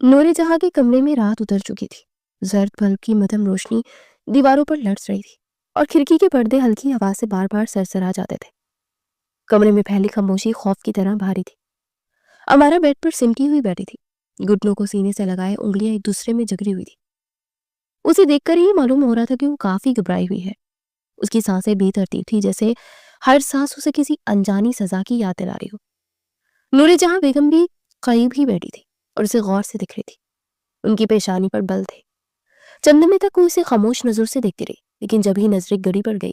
नूरे जहां के कमरे में रात उतर चुकी थी। जर्द बल्ब की मध्यम रोशनी दीवारों पर लटक रही थी और खिड़की के पर्दे हल्की हवा से बार बार सरसरा जाते थे। कमरे में फैली खामोशी खौफ की तरह भारी थी। अमारा बेड पर सिमटी हुई बैठी थी, घुटनों को सीने से लगाए उंगलियां एक दूसरे में जकड़ी हुई थी। उसे देखकर ही मालूम हो रहा था कि वो काफी घबराई हुई है। उसकी सांसें बेतरतीब थी, जैसे हर सांस उसे किसी अनजानी सजा की याद दिला रही हो। नूरे जहां बेगम भी करीब ही बैठी थी और उसे गौर से दिख रही थी। उनकी पेशानी पर बल थे। चंद में तक वो उसे खामोश नजर से देखती रही, लेकिन जब ही नजरें गड़ी पड़ गई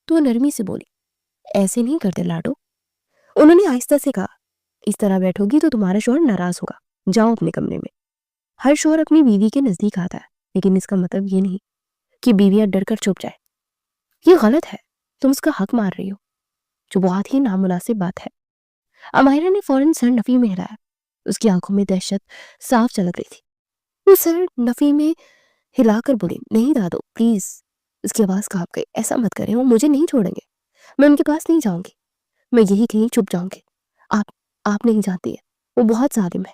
तो वो नरमी से बोली, ऐसे नहीं करते लाडो। उन्होंने आहिस्ता से कहा, इस तरह बैठोगी तो तुम्हारा शौहर नाराज होगा, जाओ अपने कमरे में। हर शौहर अपनी बीवी के नजदीक आता है, लेकिन इसका मतलब ये नहीं कि बीवियां डर कर चुप जाए। ये गलत है, तुम उसका हक मार रही हो, जो बहुत ही नामुनासिब बात है। अमायरा ने फौरन सर नफी में हिलाया। उसकी आंखों में दहशत साफ झलक रही थी। वो सर नफी में हिलाकर बोली, नहीं दादो प्लीज। उसकी आवाज कांप गई, ऐसा मत करें, वो मुझे नहीं छोड़ेंगे। मैं उनके पास नहीं जाऊंगी, मैं यही कहीं छुप जाऊंगी। आप आप नहीं जानती है, वो बहुत जालिम है।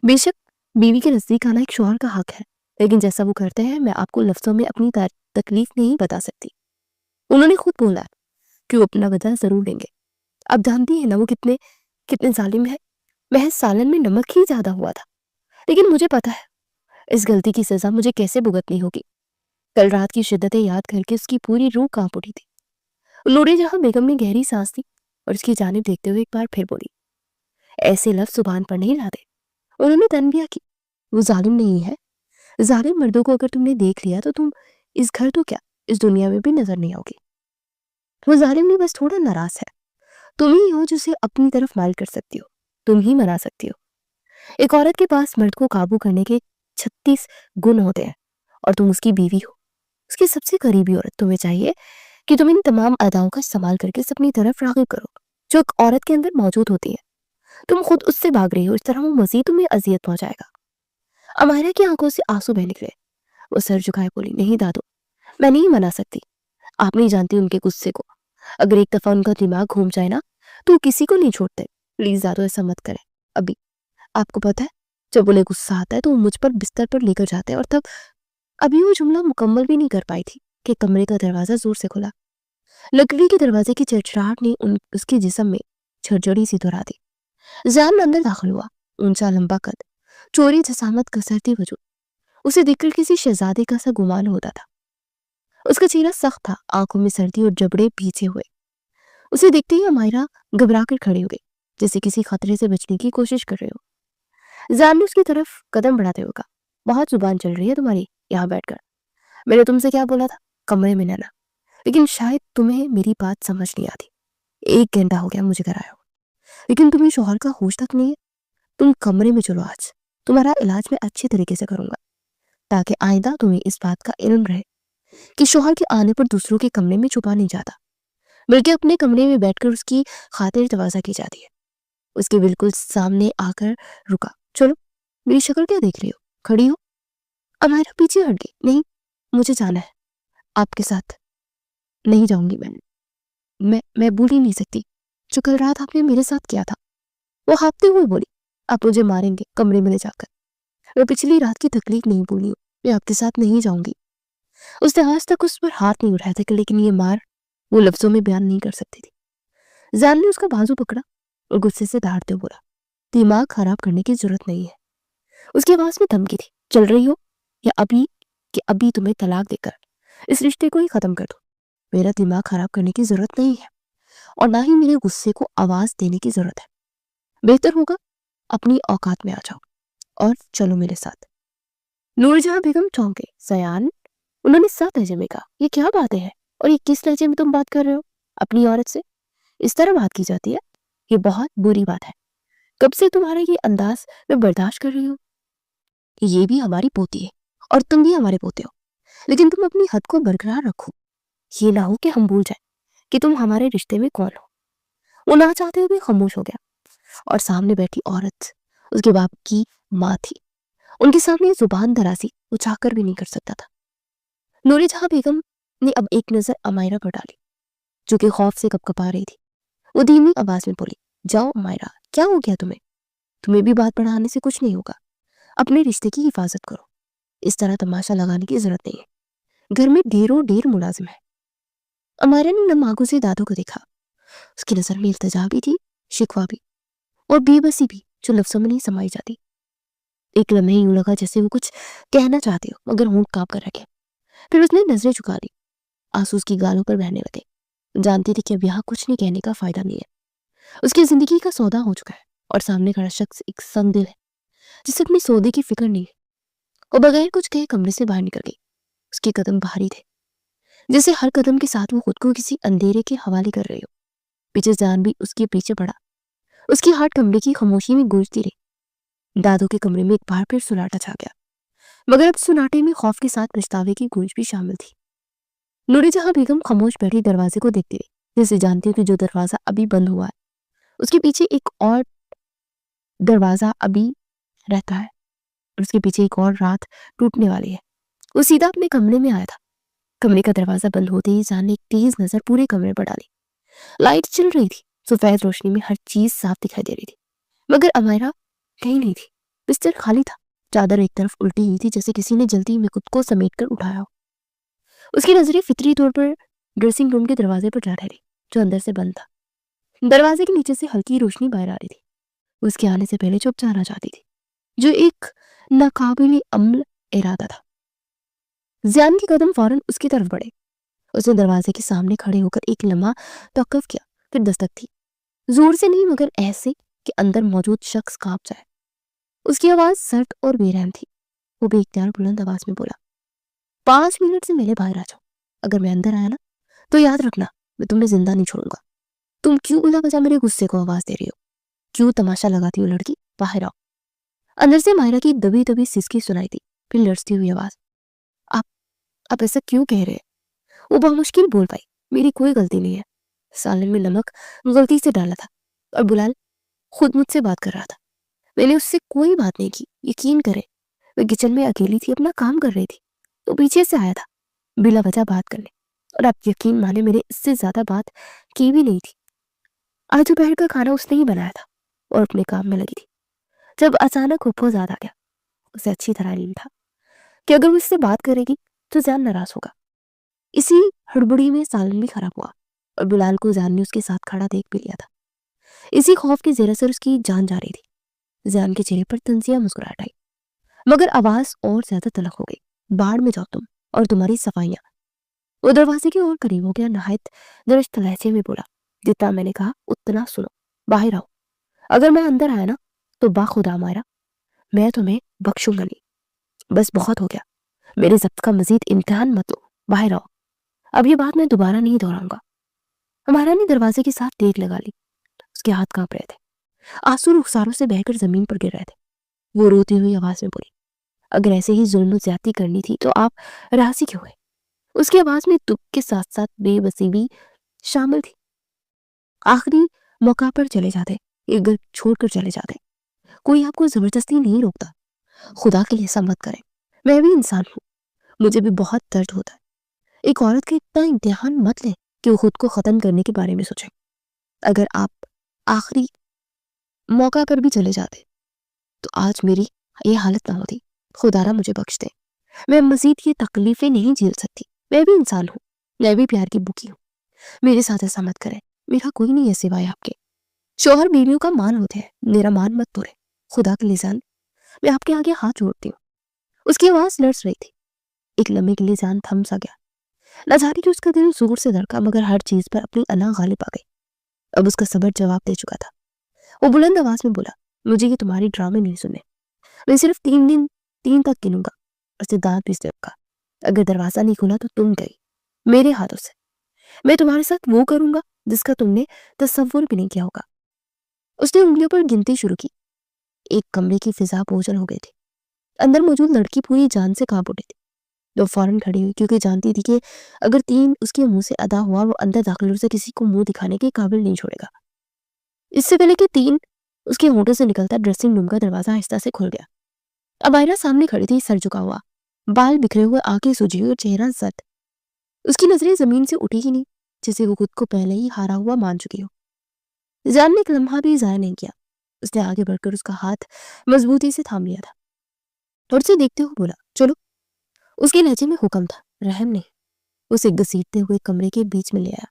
बेशक बीवी के नजदीक आना एक शौहर का हक है, लेकिन जैसा वो करते हैं मैं आपको लफ्जों में अपनी तकलीफ नहीं बता सकती। उन्होंने खुद बोला कि वो अपना बदला जरूर लेंगे। अब जानती है ना वो कितने कितने जालिम है। महज सालन में नमक ही ज्यादा हुआ था, लेकिन मुझे पता है इस गलती की सजा मुझे कैसे भुगतनी होगी। कल रात की शिद्दतें याद करके उसकी पूरी रूह कांप उठी थी। नूरे जहां बेगम ने गहरी सांस ली और उसकी जानिब देखते हुए एक बार फिर बोली, ऐसे लफ्ज जुबान पर नहीं लाते। उन्होंने तनबिया की, वो जालिम नहीं है। जालिम मर्दों को अगर तुमने देख लिया तो तुम इस घर तो क्या इस दुनिया में भी नजर नहीं आओगी। वो जालिम नहीं, बस थोड़ा नाराज है। तुम ही हो जिसे अपनी तरफ माइल कर सकती हो, तुम ही मना सकती हो। एक औरत के पास मर्द को काबू करने के 36 गुण होते हैं और तुम उसकी बीवी हो, उसकी सबसे करीबी औरत। तुम्हें चाहिए कि तुम इन तमाम अदाओं का इस्तेमाल करके अपनी तरफ राग़िब करो जो एक औरत के अंदर मौजूद होती है। तुम खुद उससे भाग रही हो, इस तरह वो मजीद तुम्हें अजियत पहुंचाएगा। अमायरा की आंखों से आंसू बह निकले। वो सर झुकाए बोली, नहीं दादो, मैं नहीं मना सकती। आप नहीं जानती उनके गुस्से को। अगर एक दफा उनका दिमाग घूम जाए ना तो वो किसी को नहीं छोड़ते। प्लीज दादो ऐसा मत करें। अभी आपको पता है जब उन्हें गुस्सा आता है तो वो मुझ पर बिस्तर पर लेकर जाते हैं। और तब अभी वो जुमला मुकम्मल भी नहीं कर पाई थी कि कमरे का दरवाजा जोर से खुला। लकड़ी के दरवाजे की चरचराहट ने उसके जिस्म में झरझरी सी दोहरा दी। जान अंदर दाखिल हुआ, ऊंचा लंबा कद, चोरी जसामत कसरती वजूद। उसे देखकर किसी शहजादे का सा गुमान होता था। उसका चेहरा सख्त था, आंखों में सर्दी और जबड़े भींचे हुए। उसे देखते ही अमायरा घबरा कर खड़ी हो गई, जैसे किसी खतरे से बचने की कोशिश कर रहे हो। जान ने उसकी तरफ कदम बढ़ाते हुए कहा, बहुत जुबान चल रही है तुम्हारी यहाँ बैठकर। मैंने तुमसे क्या बोला था, कमरे में रहना, लेकिन शायद तुम्हें मेरी बात समझ नहीं आती। 1 घंटा हो गया मुझे घर आया हो, लेकिन तुम्हें शौहर का होश तक नहीं है। तुम कमरे में चलो, आज तुम्हारा इलाज मैं अच्छे तरीके से करूंगा, ताकि आइंदा तुम्हें इस बात का इल्म रहे कि शौहर के आने पर दूसरों के कमरे में छुपा नहीं जाता, बल्कि अपने कमरे में बैठकर उसकी खातिर तवाज़ा की जाती है। उसके बिल्कुल सामने आकर रुका। चलो, मेरी शक्ल क्या देख रही हो, खड़ी हो। अमायरा पीछे हट गई। नहीं, मुझे जाना है, आपके साथ नहीं जाऊंगी। मैं भूल ही नहीं सकती जो कल रात आपने मेरे साथ किया था। वो हाँफते हुए बोली, आप मुझे मारेंगे कमरे में ले जाकर। मैं पिछली रात की तकलीफ नहीं भूली हूँ, मैं आपके साथ नहीं जाऊंगी। उसने आज तक उस पर हाथ नहीं उठाया था, लेकिन ये मार वो लफ्जों में बयान नहीं कर सकती थी। जान ने उसका बाजू पकड़ा और गुस्से से दहाड़ते हुए बोला, दिमाग खराब करने की जरूरत नहीं है। उसकी आवाज में धमकी थी। चल रही हो या अभी तुम्हें तलाक देकर इस रिश्ते को ही खत्म कर दो। मेरा दिमाग खराब करने की जरूरत नहीं है और ना ही मेरे गुस्से को आवाज देने की जरूरत है। बेहतर होगा अपनी औकात में आ जाओ और चलो मेरे साथ। नूरजहां बेगम चौंक गई। सयान, उन्होंने साथ लहजे में कहा, ये क्या बातें हैं और ये किस लहजे में तुम बात कर रहे हो अपनी औरत से? इस तरह बात की जाती है, ये बहुत बुरी बात है। कब से तुम्हारा ये अंदाज मैं बर्दाश्त कर रही हूँ। ये भी हमारी पोती है और तुम भी हमारे पोते हो, लेकिन तुम अपनी हद को बरकरार रखो। ये ना हो कि हम भूल जाए कि तुम हमारे रिश्ते में कौन हो। वो ना चाहते हुए खामोश हो गया और सामने बैठी औरत उसके बाप की माँ थी। उनके सामने जुबान दराजी वो चाहकर भी नहीं कर सकता था। नूरजहां बेगम ने अब एक नजर अमायरा पर डाली, जो कि खौफ से कपकपा रही थी। वो धीमी आवाज में बोली, जाओ अमायरा, क्या हो गया तुम्हें? तुम्हें भी बात बढ़ाने से कुछ नहीं होगा। اپنے رشتے کی حفاظت کرو. اس طرح تماشا لگانے کی ضرورت نہیں ہے. گھر میں ڈھیر ملازم ہے. امائرا نے نم آنکھوں سے دادو کو دیکھا. اس کی نظر میں التجا بھی تھی, شکوہ بھی, اور بے بسی بھی جو لفظوں میں نہیں سمائی جاتی. ایک لمحے یوں لگا جیسے وہ کچھ کہنا چاہتی ہو مگر ہونٹ کانپ کر رکھے. پھر اس نے نظریں جھکا دی. آنسو اس کی گالوں پر بہنے لگے. جانتی تھی کہ اب یہاں کچھ نہیں کہنے کا فائدہ نہیں ہے. اس کی زندگی کا سودا ہو چکا ہے اور سامنے کھڑا شخص ایک سنگ دل ہے جسے اپنی سودے کی فکر نہیں ہے. وہ بغیر کچھ کہے کمرے سے باہر نکل گئی. اس کے قدم بھاری تھے, جیسے ہر قدم کے ساتھ وہ خود کو کسی اندھیرے کے حوالے کر رہی ہو. پیچھے جان بھی اس کے پیچھے پڑا. اس کی ہارٹ کمرے کی خاموشی میں گونجتی رہی. دادو کے کمرے میں ایک بار پھر سناٹا چھا گیا, مگر اب سناٹے میں خوف کے ساتھ پچھتاوے کی گونج بھی شامل تھی. نوری جہاں بیگم خاموش بیٹھی دروازے کو دیکھتی رہی, جیسے جانتی کہ جو دروازہ ابھی بند ہوا ہے اس کے پیچھے ایک اور دروازہ ابھی رہتا ہے, اور اس کے پیچھے ایک اور رات ٹوٹنے والی ہے. وہ سیدھا اپنے کمرے میں آیا تھا. کمرے کا دروازہ بند ہوتے ہی جان نے ایک تیز نظر پورے کمرے پر ڈالی. لائٹ چل رہی تھی. سفید روشنی میں ہر چیز صاف دکھائی دے رہی تھی, مگر امائرا کہیں نہیں تھی. بستر خالی تھا. چادر ایک طرف الٹی ہوئی تھی جیسے کسی نے جلدی میں خود کو سمیٹ کر اٹھایا ہو. اس کی نظریں فطری طور پر ڈریسنگ روم کے دروازے پر جا رہی جو اندر سے بند تھا. دروازے کے نیچے سے ہلکی روشنی باہر آ رہی تھی. اس کے آنے سے پہلے چپ جانا چاہتی تھی, جو ایک ناقابل عمل ارادہ تھا. زیان کے قدم فوراً اس کی طرف بڑھے. اس نے دروازے کے سامنے کھڑے ہو کر ایک لمحہ توقف کیا, پھر دستک تھی. زور سے نہیں مگر ایسے کہ اندر موجود شخص کانپ جائے. اس کی آواز سرد اور بے رحم تھی. وہ بے اختیار بلند آواز میں بولا, 5 منٹ سے میرے باہر آ جاؤ. اگر میں اندر آیا نا تو یاد رکھنا میں تمہیں زندہ نہیں چھوڑوں گا. تم کیوں بلا بجا میرے غصے کو آواز دے رہی ہو؟ کیوں تماشا لگاتی ہو لڑکی؟ باہر آؤ. اندر سے مائرا کی دبی دبی سسکی سنائی تھی, پھر لڑتی ہوئی آواز, آپ ایسا کیوں کہہ رہے؟ وہ بمشکل بول پائی, میری کوئی غلطی نہیں ہے. سالن میں نمک غلطی سے ڈالا تھا, اور بلال خود مجھ سے بات کر رہا تھا. میں نے اس سے کوئی بات نہیں کی, یقین کرے. میں کچن میں اکیلی تھی, اپنا کام کر رہی تھی, تو پیچھے سے آیا تھا بلا وجہ بات کرنے, اور آپ یقین مانے میں نے اس سے زیادہ بات کی بھی نہیں تھی. آج دوپہر کا کھانا اس نے ہی بنایا تھا اور اپنے کام میں لگی تھی. جب اچانک وہ یاد آ گیا, اسے اچھی طرح علم تھا کہ اگر وہ اس سے بات کرے گی تو زیان ناراض ہوگا. اسی ہڑبڑی میں سالن بھی خراب ہوا, اور بلال کو زیان نے اس کے ساتھ کھڑا دیکھ بھی لیا تھا. اسی خوف کے زیر اثر اس کی جان جا رہی تھی. زیان کے چہرے پر تنزیہ مسکراہٹ آئی, مگر آواز اور زیادہ تلخ ہو گئی. باڑ میں جاؤ تم اور تمہاری صفائیاں. وہ دروازے کے اور قریب ہو گیا, نہایت درشت لہجے میں بولا, جتنا میں نے کہا اتنا سنو, باہر آؤ. اگر میں اندر آیا نا تو باخدا مائرا میں تمہیں بخشوں گا نہیں. بس بہت ہو گیا, میرے ضبط کا مزید امتحان مت لو. باہر آؤ. اب یہ بات میں دوبارہ نہیں دہراؤں گا. ہمارا نے دروازے کے ساتھ ٹیک لگا لی. اس کے ہاتھ کانپ رہے تھے, آنسو رخساروں سے بہہ کر زمین پر گر رہے تھے. وہ روتی ہوئی آواز میں بولی, اگر ایسے ہی ظلم و زیادتی کرنی تھی تو آپ راضی کیوں ہوئے؟ اس کی آواز میں دکھ کے ساتھ ساتھ بے بسی بھی شامل تھی. آخری موقع پر چلے جاتے, ایک گھر چھوڑ کر چلے جاتے. کوئی آپ کو زبردستی نہیں روکتا. خدا کے لیے ایسا مت کریں. میں بھی انسان ہوں, مجھے بھی بہت درد ہوتا ہے. ایک عورت کا اتنا امتحان مت لیں کہ وہ خود کو ختم کرنے کے بارے میں سوچیں. اگر آپ آخری موقع پر بھی چلے جاتے تو آج میری یہ حالت نہ ہوتی. خدا را مجھے بخش دے. میں مزید یہ تکلیفیں نہیں جھیل سکتی. میں بھی انسان ہوں, میں بھی پیار کی بھوکی ہوں. میرے ساتھ ایسا مت کریں. میرا کوئی نہیں ہے سوائے آپ کے. شوہر بیویوں کا مان ہوتے ہیں, میرا مان مت توڑے. خدا کے لسان میں آپ کے آگے ہاتھ جوڑتی ہوں. اس کی آواز لرز رہی تھی. ایک لمحے کے لیے جان تھم سا گیا. نہ جانے کہ اس کا دل زور سے دھڑکا, مگر ہر چیز پر اپنی انا غالب آ گئی. اب اس کا صبر جواب دے چکا تھا. وہ بلند آواز میں بولا, مجھے یہ تمہاری ڈرامے نہیں سننے. میں صرف 3 تک گنوں گا. اسے دانت پیستے رکھا. اگر دروازہ نہیں کھلا تو تم گئی میرے ہاتھوں سے. میں تمہارے ساتھ وہ کروں گا جس کا تم نے تصور بھی نہیں کیا ہوگا. اس نے انگلیوں پر گنتی شروع کی. ایک کمرے کی فضا بوجھل ہو گئی تھی. اندر موجود لڑکی پوری جان سے کانپ اٹھی تھی. وہ فوراً کھڑی ہوئی, کیونکہ جانتی تھی کہ اگر 3 اس کے منہ سے ادا ہوا وہ اندر داخل سے کسی کو منہ دکھانے کے قابل نہیں چھوڑے گا. اس سے پہلے کہ 3 اس کے ہونٹوں سے نکلتا ڈریسنگ روم کا دروازہ آہستہ سے کھل گیا. امائرا سامنے کھڑی تھی, سر جھکا ہوا, بال بکھرے ہوئے, آنکھیں سجی ہوئی اور چہرہ زرد. اس کی نظریں زمین سے اٹھی ہی نہیں, جسے وہ خود کو پہلے ہی ہارا ہوا مان چکی ہو. جان نے ایک لمحہ بھی ضائع نہیں کیا. اس نے آگے بڑھ کر اس کا ہاتھ مضبوطی سے تھام لیا تھا. और उसे देखते हुए बोला, चलो। उसके लहजे में हुक्म था, रहम नहीं। उसे घसीटते हुए कमरे के बीच में ले आया।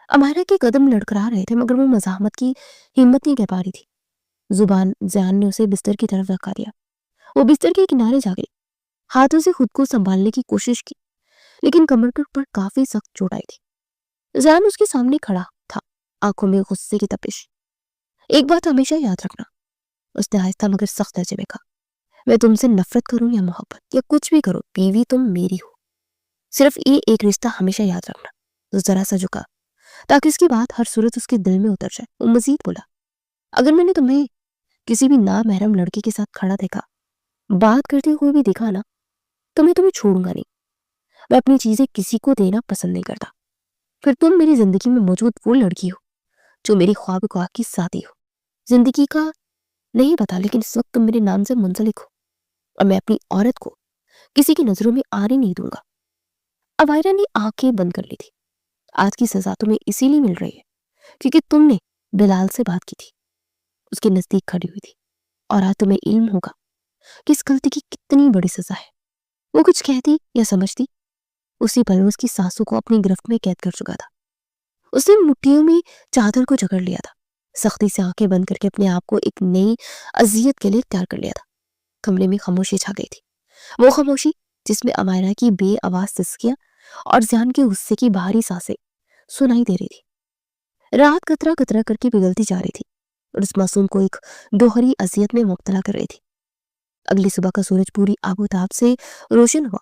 अमायरा के कदम लड़खड़ा रहे थे मगर वो मज़ाहमत की हिम्मत नहीं कर पा रही थी। जुबान ज़ियान ने उसे बिस्तर की तरफ रखा दिया। वो बिस्तर के किनारे जा गई, हाथों से खुद को संभालने की कोशिश की, लेकिन कमर के ऊपर काफी सख्त चोट आई थी। ज़ियान उसके सामने खड़ा था, आंखों में गुस्से की तपिश। एक बात हमेशा याद रखना, उसने आहिस्ता मगर सख्त लहजे में कहा, मैं तुमसे नफरत करूं या मोहब्बत या कुछ भी करो, बीवी तुम मेरी हो। सिर्फ ये एक रिश्ता हमेशा याद रखना। तो जरा सा झुका ताकि उसकी बात हर सूरत उसके दिल में उतर जाए। वो मजीद बोला, अगर मैंने तुम्हें किसी भी नामहरम लड़के के साथ खड़ा देखा, बात करते हुए भी देखा ना, तो मैं तुम्हें छोड़ूंगा नहीं। मैं अपनी चीजें किसी को देना पसंद नहीं करता। फिर तुम मेरी जिंदगी में मौजूद वो लड़की हो जो मेरी ख्वाब की साथी हो। जिंदगी का नहीं पता, लेकिन इस वक्त तुम मेरे नाम से मुंसलिक हो और मैं अपनी औरत को किसी की नजरों में आने नहीं दूंगा। अवायरा ने आंखें बंद कर ली थी। आज की सजा तुम्हें इसीलिए मिल रही है क्योंकि तुमने बिलाल से बात की थी, उसके नजदीक खड़ी हुई थी, और आज तुम्हें इल्म होगा कि इस गलती की कितनी बड़ी सजा है। वो कुछ कहती या समझती, उसी पल उसकी सांसों को अपनी गिरफ्त में कैद कर चुका था। उसने मुट्ठियों में चादर को जकड़ लिया था, सख्ती से आंखें बंद करके अपने आप को एक नई अजियत के लिए तैयार कर लिया था। कमरे में खामोशी छा गई थी, वो खामोशी जिसमें अमायरा की बेआवाज तस्किया और ज़ियान के गुस्से की भारी सांसें सुनाई दे रही थी। रात कतरा कतरा करके पिघलती जा रही थी और उस मासूम को एक दोहरी अजियत में मुब्तला कर रही थी। अगली सुबह का सूरज पूरी आबोताब से रोशन हुआ।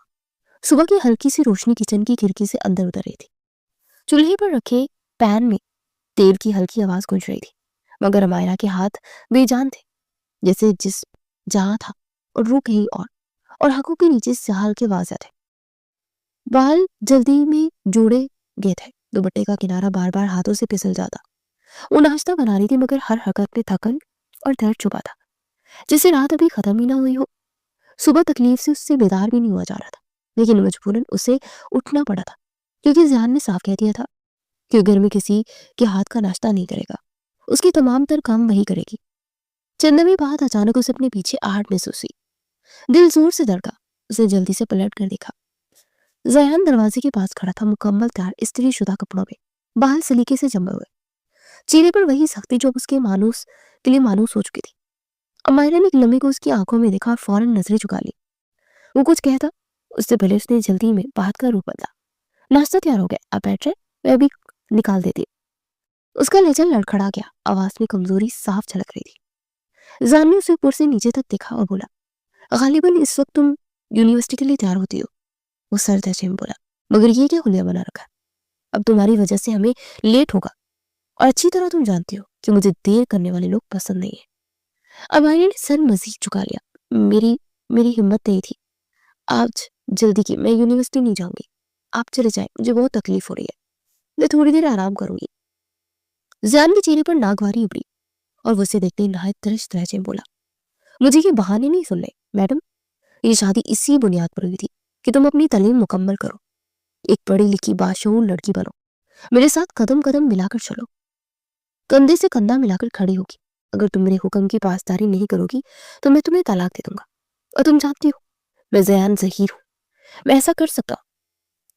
सुबह की हल्की सी रोशनी किचन की खिड़की से अंदर उतर रही थी। चूल्हे पर रखे पैन में तेल की हल्की आवाज गूंज रही थी, मगर अमायरा के हाथ बेजान थे, जैसे जिस जहां था और वो कहीं और हाथों के नीचे से हल्के वाज़ा थे। बाल जल्दी में जोड़े गए थे, दुपट्टे का किनारा बार बार हाथों से फिसल जाता। वो नाश्ता बना रही थी मगर हर हरकत में थकन और दर्द छुपा था, जैसे रात अभी खत्म ही ना हुई हो। सुबह तकलीफ से उससे बेदार भी नहीं हुआ जा रहा था, लेकिन मजबूरन उसे उठना पड़ा था क्योंकि ज़ियान ने साफ कह दिया था कि घर में किसी के हाथ का नाश्ता नहीं करेगा, उसकी तमाम तर काम वही करेगी। चंदमी बाद अचानक उसे अपने पीछे आहट महसूस हुई। दिल जोर से धड़का। उसे जल्दी से पलट कर देखा। ज़यान दरवाजे के पास खड़ा था, मुकम्मल तैयार इस्त्री शुदा कपड़ों में, बाल सलीके से जमे हुए, चेहरे पर वही सख्ती जो उसके मानूस के लिए मानूस हो चुकी थी। अमायरा ने एक लम्हे को उसकी आंखों में देखा और फौरन नजरें झुका ली। वो कुछ कहता उससे पहले उसने जल्दी में बात का रूप बदला। नाश्ता तैयार हो गया, आप बैठ जाए, मैं अभी निकाल देती। उसका लहजा लड़खड़ा गया, आवाज में कमजोरी साफ झलक रही थी। जान ने उसे ऊपर से नीचे तक देखा और बोला, गालिबन इस वक्त तुम यूनिवर्सिटी के लिए तैयार होती हो। वो सर लहजे में बोला, मगर ये क्या हुलिया बना रखा है, अब तुम्हारी वजह से हमें लेट होगा और अच्छी तरह तुम जानती हो कि मुझे देर करने वाले लोग पसंद नहीं है। अब आयने ने सर मजीद झुका लिया। मेरी मेरी हिम्मत नहीं थी आज जल्दी की, मैं यूनिवर्सिटी नहीं जाऊंगी, आप चले जाए, मुझे बहुत तकलीफ हो रही है, मैं थोड़ी देर आराम करूंगी। ज़ियान के चेहरे पर नागवारी उभरी और वो उसे देखते ही नहायत तरस लहजे में बोला, मुझे ये बहाने नहीं सुनने मैडम, ये शादी इसी बुनियाद पर हुई थी कि तुम अपनी तालीम मुकम्मल करो, एक पढ़ी लिखी बाशऊर लड़की बनो, मेरे साथ कदम कदम मिलाकर चलो, कंधे से कंधा मिलाकर खड़ी होगी। अगर तुम मेरे हुक्म की पासदारी नहीं करोगी तो मैं तुम्हें तलाक दे दूंगा। और तुम जानती हो मैं ज़यान ज़हीर हूँ, मैं ऐसा कर सकता,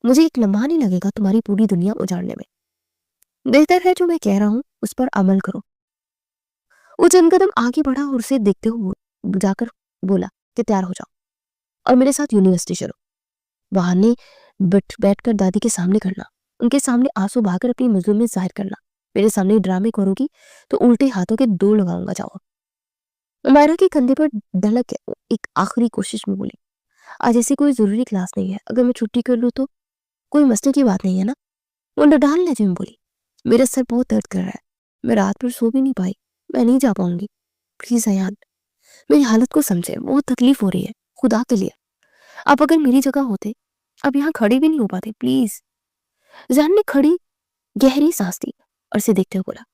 मुझे एक लम्हा नहीं लगेगा तुम्हारी पूरी दुनिया उजाड़ने में। बेहतर है जो मैं कह रहा हूँ उस पर अमल करो। वो चंद कदम आगे बढ़ा और उसे देखते हुए जाकर बोला कि तैयार हो जाओ और मेरे साथ यूनिवर्सिटी चलो। बहाने बैठ कर दादी के सामने करना, उनके सामने आंसू बहाकर अपनी मजलूमियत जाहिर करना, मेरे सामने ड्रामे करोगी तो उल्टे हाथों के दो लगाऊंगा, जाओ। मायरा के कंधे पर ढलक एक आखिरी कोशिश में बोली, आज ऐसी कोई जरूरी क्लास नहीं है, अगर मैं छुट्टी कर लूँ तो कोई मसले की बात नहीं है ना। वो नडाल लहजे में बोली, मेरा सर बहुत दर्द कर रहा है, मैं रात भर सो भी नहीं पाई, मैं नहीं जा पाऊंगी, प्लीज अयान मेरी हालत को समझे, बहुत तकलीफ हो रही है, खुदा के लिए आप अगर मेरी जगह होते अब यहाँ खड़े भी नहीं हो पाते, प्लीज। जान ने खड़ी गहरी सांस ली और उसे देखते हुए बोला,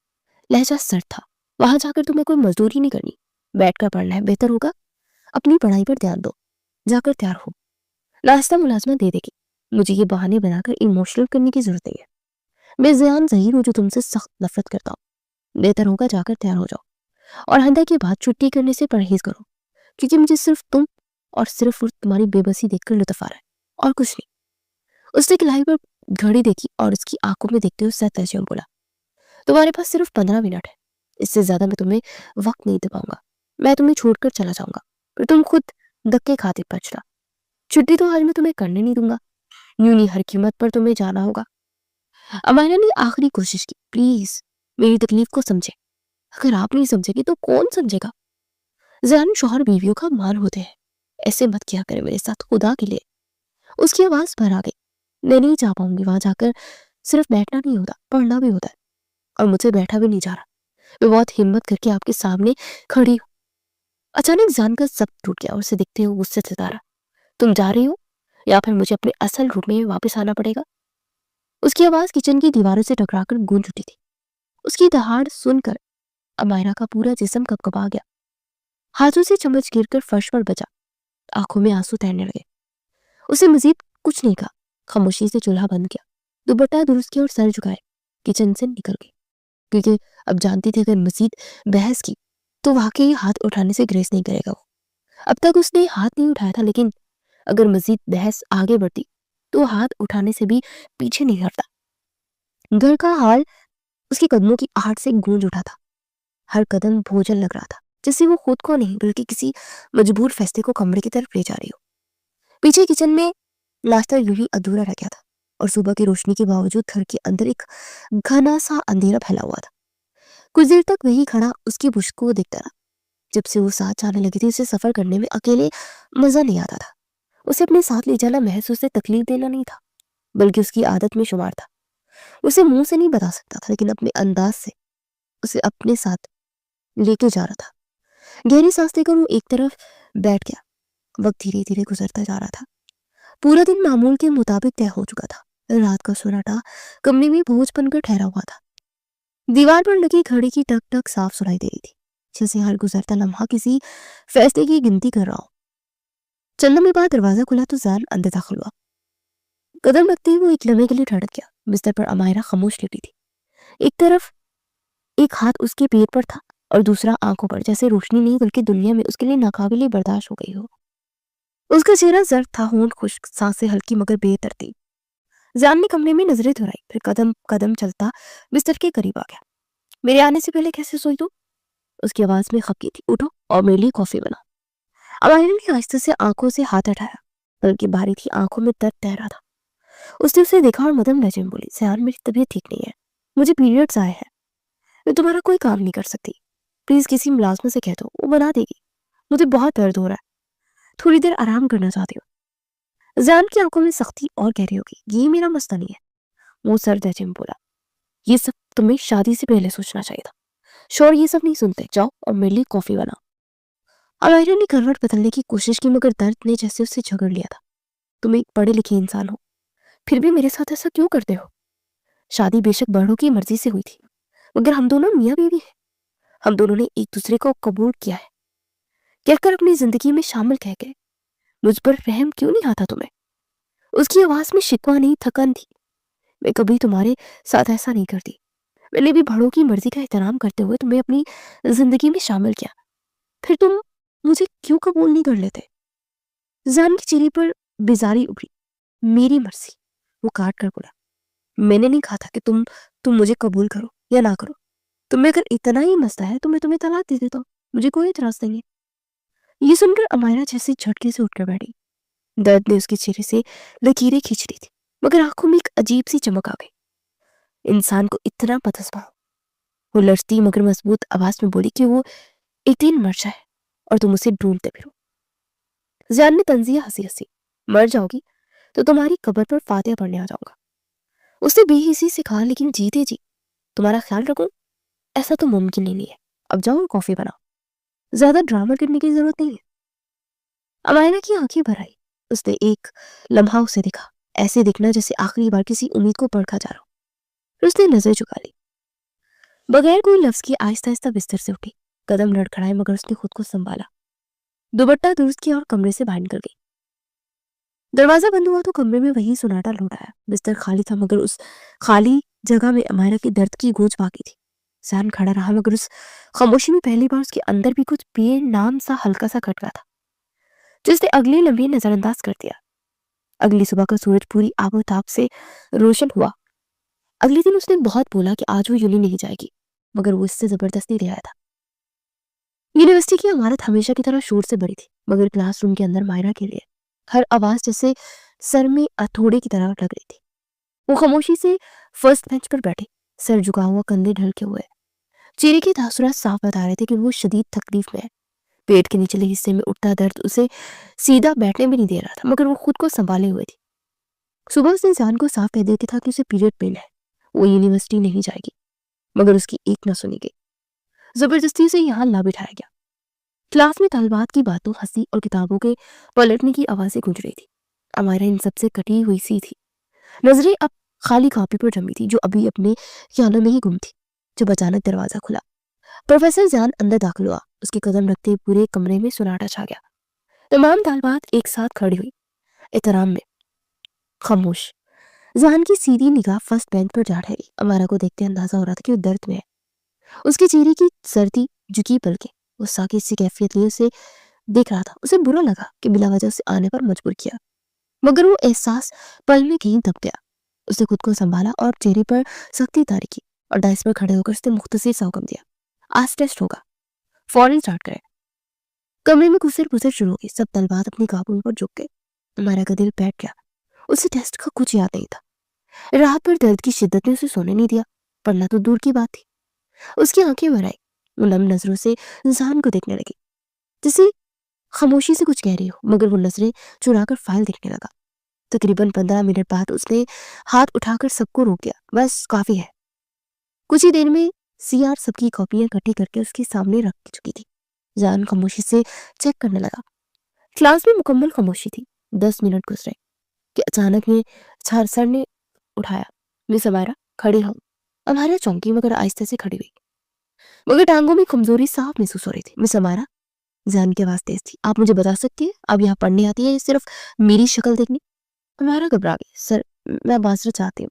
लहजा सर्द था, वहां जाकर तुम्हें कोई मजदूरी नहीं करनी, बैठकर पढ़ना है, बेहतर होगा अपनी पढ़ाई पर ध्यान दो, जाकर तैयार हो, नाश्ता मुलाजमा दे देगी, मुझे ये बहाने बनाकर इमोशनल करने की जरूरत नहीं है, मैं ज़यान ज़हीर हूँ जो तुमसे सख्त नफरत करता हूँ, बेहतर होगा जाकर तैयार हो जाओ और हंदा के बाद छुट्टी करने से परहेज करो क्योंकि मुझे सिर्फ तुम और सिर्फ वो तुम्हारी बेबसी देखकर लुत्फ आ रहा है और कुछ नहीं। उसने किलाई पर घड़ी देखी और उसकी आंखों में देखते हुए सतर्ज बोला, तुम्हारे पास सिर्फ 15 मिनट है, इससे ज्यादा मैं तुम्हें वक्त नहीं दे पाऊंगा। मैं तुम्हें छोड़कर चला जाऊंगा, फिर तुम खुद धक्के खाते बचना। छुट्टी तो आज मैं तुम्हें करने नहीं दूंगा, यूं नहीं हर कीमत पर तुम्हें जाना होगा। अमायरा ने आखिरी कोशिश की, प्लीज मेरी तकलीफ को समझे, अगर आप नहीं समझेगी तो कौन समझेगा। जान शौहर बीवियों का मान होते हैं, ऐसे मत किया करे मेरे साथ, खुदा के लिए। उसकी आवाज भर आ गई, मैं नहीं जा पाऊंगी वहां जाकर, सिर्फ बैठना नहीं होता, पढ़ना भी होता है, और मुझसे बैठा भी नहीं जा रहा। मैं बहुत हिम्मत करके आपके सामने खड़ी हूँ। अचानक जान का सब टूट गया और उसे देखते हुए गुस्से से तारा, तुम जा रही हो या फिर मुझे अपने असल रूप में वापस आना पड़ेगा। उसकी आवाज किचन की दीवारों से टकराकर गूंज उठी थी। उसकी दहाड़ सुनकर अमायरा का पूरा जिस्म कपकपा गया, हाथों से चम्मच गिरकर फर्श पर बचा, आंखों में आंसू तैरने लगे। उसे मजीद कुछ नहीं कहा, खामोशी से चूल्हा बंद किया, दुपट्टा दुरुस्त किया और सर झुकाए किचन से निकल गई, क्योंकि अब जानती थी अगर मजीद बहस की तो वाकई हाथ उठाने से ग्रेस नहीं करेगा वो। अब तक उसने हाथ नहीं उठाया था, लेकिन अगर मजीद बहस आगे बढ़ती तो हाथ उठाने से भी पीछे नहीं हटता। घर का हाल उसके कदमों की आहट से गूंज उठा था, हर कदम भोजन लग रहा था, जैसे वो खुद को नहीं बल्कि किसी मजबूर फैसले को कमरे की तरफ ले जा रही हो। पीछे किचन में नाश्ता यूं ही अधूरा रह गया था और सुबह की रोशनी के बावजूद घर के अंदर एक घना सा अंधेरा फैला हुआ था। कुछ देर तक वही खड़ा उसकी बुश्क को देखता रहा। जब से वो साथ जाने लगी थी उसे सफर करने में अकेले मजा नहीं आता था। उसे अपने साथ ले जाना महज उसे तकलीफ देना नहीं था, बल्कि उसकी आदत में शुमार था। उसे मुंह से नहीं बता सकता था, लेकिन अपने अंदाज से उसे अपने साथ लेके जा रहा था। गहरी सांस लेकर वो एक तरफ बैठ गया। वक्त धीरे धीरे गुजरता जा रहा था। पूरा दिन मामूल के मुताबिक तय हो चुका था। रात का सन्नाटा कमरे में बोझ बनकर ठहरा हुआ था। दीवार पर लगी घड़ी की टक टक साफ सुनाई दे रही थी, जैसे हर गुजरता लम्हा किसी फैसले की गिनती कर रहा हो। चंद लम्हे बाद दरवाजा खुला तो जान अंदर दाखिल हुआ। कदम रखते ही वो एक लम्हे के लिए ठड़क गया। बिस्तर पर अमायरा खामोश लेटी थी। एक तरफ एक हाथ उसके पेट पर था और दूसरा आंखों पर, जैसे रोशनी नहीं बल्कि दुनिया में उसके लिए नाकाबिले बर्दाश्त हो गई हो। उसका चेहरा जर्द था, होंठ खुश्क, सांसें हल्की मगर बेतरतीब। जान ने कमरे में नजरें दोहराई, फिर कदम कदम चलता बिस्तर के करीब आ गया। मेरे आने से पहले कैसे सोई तू? उसकी आवाज में खपकी थी। उठो और मेरे लिए कॉफी बना। अमायरा ने आहिस्ते से आंखों से हाथ हटाया, बल्कि बारी थी आंखों में दर्द तैर रहा था। उसने उसे देखा और मदम लहजे में बोली, सयान मेरी तबीयत ठीक नहीं है, मुझे पीरियड्स आए हैं, मैं तुम्हारा कोई काम नहीं कर सकती, प्लीज किसी मुलाजम से कह दो, वो बना देगी, मुझे बहुत दर्द हो रहा है, थोड़ी देर आराम करना चाहती हूँ। जान की आंखों में सख्ती और गहरी होगी। ये मेरा मसला नहीं है, वो सर लहजे में बोला, ये सब तुम्हें शादी से पहले सोचना चाहिए था। शोर ये सब नहीं सुनते, जाओ और मेरे लिए कॉफी बना। अमायरा ने करवट बदलने की कोशिश की, मगर दर्द ने जैसे उससे झगड़ लिया था। तुम एक पढ़े लिखे इंसान हो, फिर भी मेरे साथ ऐसा क्यों करते हो? शादी बेशक बड़ों की मर्जी से हुई थी, मगर हम दोनों मियाँ बीवी हैं, हम दोनों ने एक दूसरे को कबूल किया है, कहकर अपनी जिंदगी में शामिल कह गए। मुझ पर रहम क्यों नहीं आता तुम्हें? उसकी आवाज में शिकवा नहीं, थकन थी। मैं कभी तुम्हारे साथ ऐसा नहीं करती, मैंने भी बड़ों की मर्जी का एहतराम करते हुए तुम्हें अपनी जिंदगी में शामिल किया, फिर तुम मुझे क्यों कबूल नहीं कर लेते? जान की चेहरे पर बेजारी उभरी। मेरी मर्जी, वो काट कर बोला, मैंने नहीं कहा था कि तुम मुझे कबूल करो या ना करो। तुम्हें अगर इतना ही मसला है तो मैं तुम्हें तलाक दे देता हूँ, मुझे कोई इतराज नहीं है। ये सुनकर अमायरा जैसे झटके से उठकर बैठी। दर्द ने उसके चेहरे से लकीरें खींच ली थी, मगर आंखों में एक अजीब सी चमक आ गई। इंसान को इतना पतसमा हो। वो लड़ती मगर मजबूत आवाज में बोली कि वो एक दिन मर जाए और तुम उसे ढूंढते फिरो। जान ने तंजिया हंसी हंसी, मर जाओगी तो तुम्हारी कब्र पर फातिहा पढ़ने आ जाऊंगा। उसने बेहिसी से कहा, लेकिन जीते जी तुम्हारा ख्याल रखूं, ऐसा तो मुमकिन ही नहीं है। अब जाओ और कॉफी बनाओ, ज्यादा ड्रामा करने की जरूरत नहीं है। अमायरा की आंखें भर आई। उसने एक लम्हा उसे देखा, ऐसे दिखना जैसे आखिरी बार किसी उम्मीद को परखा जा रहा हो। फिर उसने नजर झुका ली। बगैर कोई लफ्ज की आहिस्ता आहिस्ता बिस्तर से उठी, कदम लड़खड़ाए मगर उसने खुद को संभाला, दुपट्टा दुरुस्त किया और कमरे से बाहर निकल गई। दरवाजा बंद हुआ तो कमरे में वही सुनाटा लौट आया। बिस्तर खाली था, मगर उस खाली जगह में अमायरा की दर्द की गूंज बाकी थी। सहन खड़ा रहा, मगर उस खामोशी में पहली बार उसके अंदर भी कुछ बेनाम सा हल्का सा खटका था। जिसने अगले लम्हे नजरअंदाज कर दिया। अगली सुबह का सूरज पूरी आबोताब से रोशन हुआ। अगले दिन उसने बहुत बोला कि आज वो यूनि नहीं जाएगी, मगर वो इससे जबरदस्ती ले आया था। यूनिवर्सिटी की इमारत हमेशा की तरह शोर से भरी थी, मगर क्लासरूम के अंदर मायरा के लिए हर आवाज जैसे सर में हथौड़े की तरह लग रही थी। वो खामोशी से फर्स्ट बेंच पर बैठे, सर झुका हुआ, कंधे ढलके हुए। चेहरे के तासुरात साफ बता रहे थे कि वो शदीद तकलीफ में है। पेट के निचले हिस्से में उठता दर्द उसे सीधा बैठने भी नहीं दे रहा था, मगर वो खुद को संभाले हुए थी। सुबह उस इंसान को साफ कह देते था कि उसे पीरियड पेन है, वो यूनिवर्सिटी नहीं जाएगी, मगर उसकी एक न सुनी गई। जबरदस्ती से यहाँ ला बिठाया गया। क्लास में तलबात की बातों, हंसी और किताबों के पलटने की आवाजें गूंज रही थी। हमारा इन सबसे कटी हुई सी थी। नजरें अब खाली कॉपी पर जमी थी, जो अभी अपने ख्यालों में ही गुम थी। जब अचानक दरवाजा खुला, प्रोफेसर जान अंदर दाखिल हुआ। उसके कदम रखते ही पूरे कमरे में सन्नाटा छा गया। तमाम तालबात एक साथ खड़ी हुई, एहतराम में, खामोश। जान की सीधी निगाह फर्स्ट बेंच पर जा ठहरी। अमारा को देखते अंदाजा हो रहा था कि वो दर्द में है। उसके चेहरे की सर्दी, झुकी पलकें, वो साकित सी कैफियत लिए उसे देख रहा था। उसे बुरा लगा कि बिला वजह से आने पर मजबूर किया, मगर वो एहसास पल में कहीं दब गया। उसने खुद को संभाला और चेहरे पर सख्ती तारी की और डाइस पर खड़े होकर उसने मुख्तसर सा हुक्म दिया, आज टेस्ट होगा, फौरन स्टार्ट करें। कमरे में घुसर पुसर शुरू हो गई। सब तलबात अपनी काबू पर झुक गए। हमारा का दिल बैठ गया। उसे टेस्ट का कुछ याद नहीं था। रात भर दर्द की शिद्दत ने उसे सोने नहीं दिया, पढ़ना तो दूर की बात थी। उसकी आंखें भर आई। वो नम नजरों से इंसान को देखने लगी, जैसे खामोशी से कुछ कह रही हो, मगर वो नजरें चुराकर फाइल देखने लगा। तकरीबन 15 मिनट बाद उसने हाथ उठाकर सबको रोक दिया, बस काफी है। कुछ ही देर में सीआर सबकी कॉपियां इकट्ठी करके उसके सामने रख चुकी थी। जान खामोशी से चेक करने लगा। क्लास में मुकम्मल खामोशी थी। 10 मिनट गुजरे कि अचानक में सर ने उठाया, मिस अमायरा खड़ी हो। अमायरा चौंकी, मगर आहिस्ते से खड़ी हुई, मगर टांगों में कमजोरी साफ महसूस हो रही थी। मिस अमायरा, जान की आवाज तेज थी, आप मुझे बता सकती है आप यहाँ पढ़ने आती है या सिर्फ मेरी शक्ल देखनी? अमायरा घबरा गई। सर, मैं माजरत चाहती हूँ।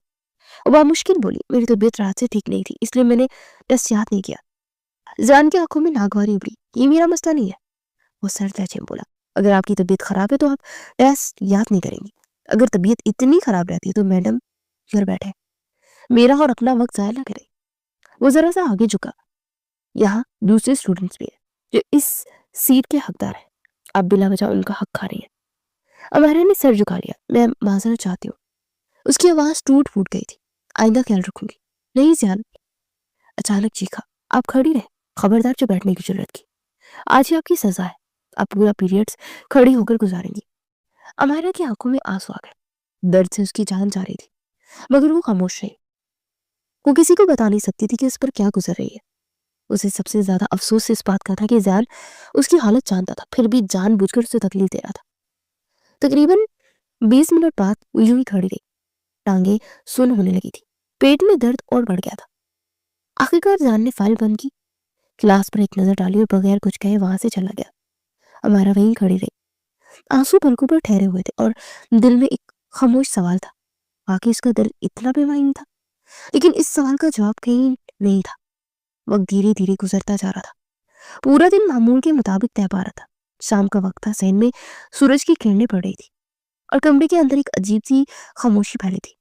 वह मुश्किल बोली, मेरी तबीयत रात से ठीक नहीं थी, इसलिए मैंने टेस्ट याद नहीं किया। जान की आंखों में नागवारी उभरी, ये मेरा मसला नहीं है। वो सर तहजे बोला, अगर आपकी तबीयत खराब है तो आप टेस्ट याद नहीं करेंगी। अगर तबीयत इतनी खराब रहती है तो मैडम घर बैठे, मेरा और अपना वक्त जाया ना करें। वो जरा सा आगे झुका, यहाँ दूसरे स्टूडेंट्स भी है जो इस सीट के हकदार है, आप बिला वजह उनका हक खा रही है। अमायरा ने सर झुका लिया, मैं माजरत चाहती हूँ। उसकी आवाज टूट फूट गई थी, आइंदा ख्याल रखूंगी। नहीं जान, अचानक चीखा, आप खड़ी रहे, खबरदार जो बैठने की जरूरत की। आज ही आपकी सजा है, आप पूरा पीरियड्स खड़ी होकर गुजारेंगी। अमायरा की आंखों में आंसू आ गए। दर्द से उसकी जान जा रही थी, मगर वो खामोश रही। वो किसी को बता नहीं सकती थी कि उस पर क्या गुजर रही है। उसे सबसे ज्यादा अफसोस इस बात का था कि जान उसकी हालत जानता था, फिर भी जानबूझकर उसे तकलीफ दे रहा था। तकरीबन 20 मिनट बाद वो यूं ही खड़ी रही, टांगे सुन्न होने लगी थी, पेट में दर्द और बढ़ गया था। आखिरकार जान ने फाइल बंद की, क्लास पर एक नजर डाली और बगैर कुछ कहे वहां से चला गया। हमारा वहीं खड़ी रही, आंसू पलकों पर ठहरे हुए थे और दिल में एक खामोश सवाल था, वाकई इसका दिल इतना बेमानी था? लेकिन इस सवाल का जवाब कहीं नहीं था। वक्त धीरे धीरे गुजरता जा रहा था। पूरा दिन मामूल के मुताबिक तय पा रहा था। शाम का वक्त था, सहन में सूरज की किरणें पड़ रही थी और कमरे के अंदर एक अजीब सी खामोशी फैली थी।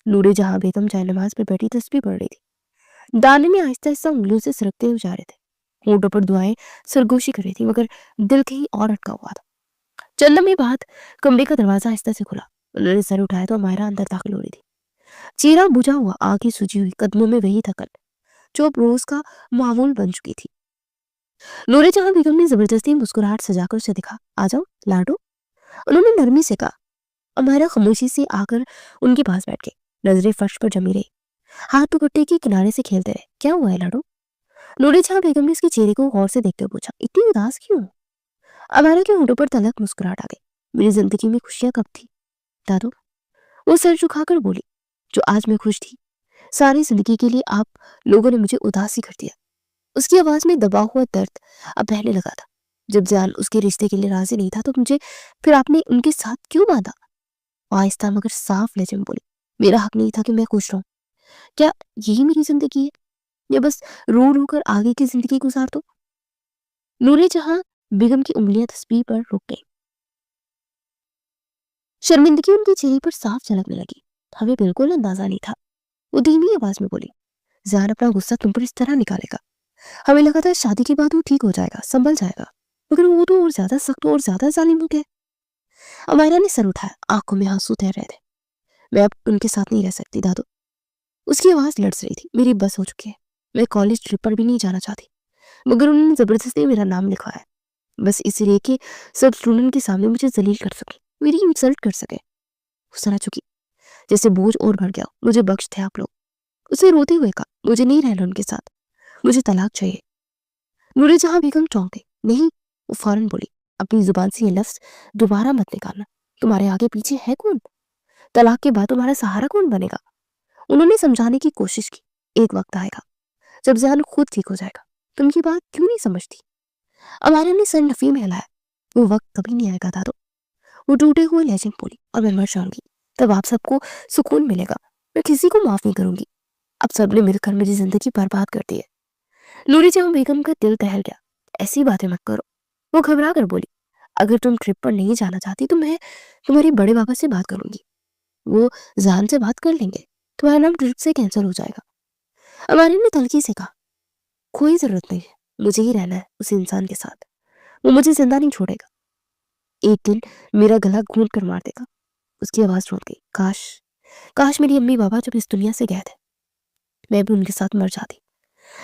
नूरे जहां बेगम चाय नमाज पर बैठी तस्बीह पढ़ रही थी। दाने में आहिस्ता आहिस्ता उंगलियों से सरकते हुए जा रहे थे। होठों पर दुआएं सरगोशी कर रही थी, मगर दिल कहीं और अटका हुआ था। चंद लम्हे बाद कमरे का दरवाजा आहिस्ता से खुला। उन्होंने सर उठाया तो मायरा अंदर दाखिल हो रही थी। चेहरा बुझा हुआ, आंखें सूजी हुई, कदमों में वही थकन जो अब रोज का मामूल बन चुकी थी। नूरे जहां बेगम ने जबरदस्ती मुस्कुराहट सजाकर उसे दिखा, आ जाओ लाडो, उन्होंने नरमी से कहा। अमायरा खामोशी से आकर उनके पास बैठ गई, नजरें फर्श पर जमी रही, हाथ दुपट्टे के किनारे से खेलते रहे। क्या हुआ है लाडो? नूरे जहां बेगम ने उसके चेहरे को गौर से देखते हुए पूछा, इतनी उदास क्यों? अमायरा के होठों पर तलक मुस्कुराहट आ गई। मेरी जिंदगी में खुशियां कब थी दादू? वो सर झुकाकर बोली, जो आज मैं खुश थी, सारी जिंदगी के लिए आप लोगों ने मुझे उदासी कर दिया। उसकी आवाज में दबा हुआ दर्द अब बहने लगा था। जब जान उसके रिश्ते के लिए राजी नहीं था तो मुझे फिर आपने उनके साथ क्यों बांधा? आहिस्ता मगर साफ लहजे में बोली, मेरा हक नहीं था कि मैं खुश रहूं। क्या यही मेरी जिंदगी है, या बस रो रो कर आगे की जिंदगी गुजार दो? नूरे जहां बेगम की उंगलियां तस्बीह पर रुक गई। शर्मिंदगी उनके चेहरे पर साफ झलकने लगी। हमें बिल्कुल अंदाजा नहीं था। वो धीमी आवाज में बोली, ज़ान अपना गुस्सा तुम पर इस तरह निकालेगा। हमें लगा था शादी के बाद वो ठीक हो जाएगा, संभल जाएगा, मगर वो तो और ज्यादा सख्त और ज्यादा जालिम हो गया। अमायरा ने सर उठाया, आंखों में आंसू तैर रहे थे। मैं अब उनके साथ नहीं रह सकती दादू। उसकी आवाज लड़स रही थी। मेरी बस हो चुकी है। मैं कॉलेज ट्रिप पर भी नहीं जाना चाहती, मगर उन्होंने जबरदस्ती मेरा नाम लिखवाया, बस इसीलिए कि सब स्टूडेंट के सामने मुझे जलील कर सके, मेरी इंसल्ट कर सके। गुस्सा चुकी, जैसे बोझ और बढ़ गया। मुझे बख्श थे आप लोग। उसे रोते हुए कहा, मुझे नहीं रहना उनके साथ, मुझे तलाक चाहिए। नूरे जहां बेगम चौंक गई। नहीं, वो फौरन बोली, अपनी जुबान से ये लफ्ज दोबारा मत निकालना। तुम्हारे आगे पीछे है कौन? तलाक के बाद तुम्हारा सहारा कौन बनेगा? उन्होंने समझाने की कोशिश की, एक वक्त आएगा जब ज़ान खुद ठीक हो जाएगा। तुम ये बात क्यों नहीं समझती? अमारा ने सर नफी में हिलाया। वो वक्त कभी नहीं आएगा दादो। वो टूटे हुए लहजे में बोली, और मैं मर जाऊंगी, तब आप सबको सुकून मिलेगा। मैं किसी को माफ नहीं करूंगी। अब सबने मिलकर मेरी जिंदगी बर्बाद कर दी है। नूरी जहां बेगम का दिल दहल गया। ऐसी बातें मत करो। वो घबरा कर बोली, अगर तुम ट्रिप पर नहीं जाना चाहती तो मैं तुम्हारे बड़े बाबा से बात करूंगी। वो जान से बात कर लेंगे, तुम्हारा नाम ट्रिप से कैंसिल हो जाएगा। अमारी ने तलखी से कहा, कोई जरूरत नहीं है, मुझे ही रहना है उस इंसान के साथ। वो मुझे जिंदा नहीं छोड़ेगा, एक दिन मेरा गला घूंट कर मार देगा। उसकी आवाज टूट गई। काश काश मेरी अम्मी बाबा जब इस दुनिया से गए थे, मैं भी उनके साथ मर जाती।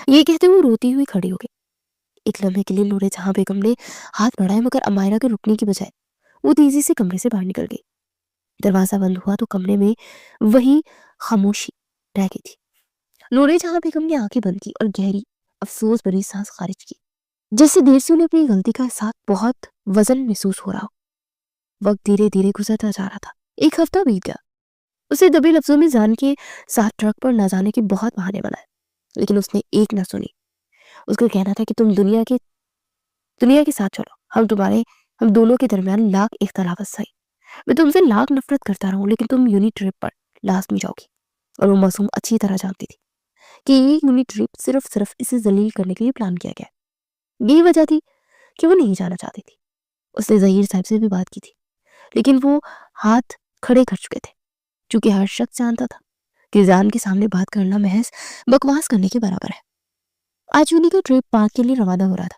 ये कहते हुए रोती हुई खड़ी हो गई। एक लम्हे के लिए नूरे जहां बेगम ने हाथ बढ़ाए, मगर अमायरा के रुकने की बजाय वो तेजी से कमरे से बाहर निकल गई। दरवाजा बंद हुआ तो कमरे में वही खामोशी रह गई थी। नूरे जहां बेगम ने आंखें बंद की और गहरी अफसोस भरी सांस खारिज की, जैसे देर से उन्हें अपनी गलती का एहसास बहुत वजन महसूस हो रहा हो। वक्त धीरे धीरे गुजरता जा रहा था। एक हफ्ता बीत गया। उसे दबे लफ्जों में जान के साथ ट्रक पर न जाने के बहुत बहाने बनाए, लेकिन उसने एक न सुनी। उसका कहना था कि तुम दुनिया के साथ चलो, हम दोनों के दरमियान लाख इख्तलाफ सही। मैं तुमसे लाख नफरत करता रहूं, लेकिन तुम यूनिट ट्रिप पर लाजमी जाओगी। और वो मासूम अच्छी तरह जानती थी कि ये यूनिट ट्रिप सिर्फ इसे जलील करने के लिए प्लान किया गया। यही वजह थी कि वो नहीं जाना चाहती थी। उसने जहीर साहब से भी बात की थी, लेकिन वो हाथ खड़े कर चुके थे, क्योंकि हर शख्स जानता था कि जान के सामने बात करना महज बकवास करने के बराबर है। आज यूनी का ट्रिप पार्क के लिए रवाना हो रहा था।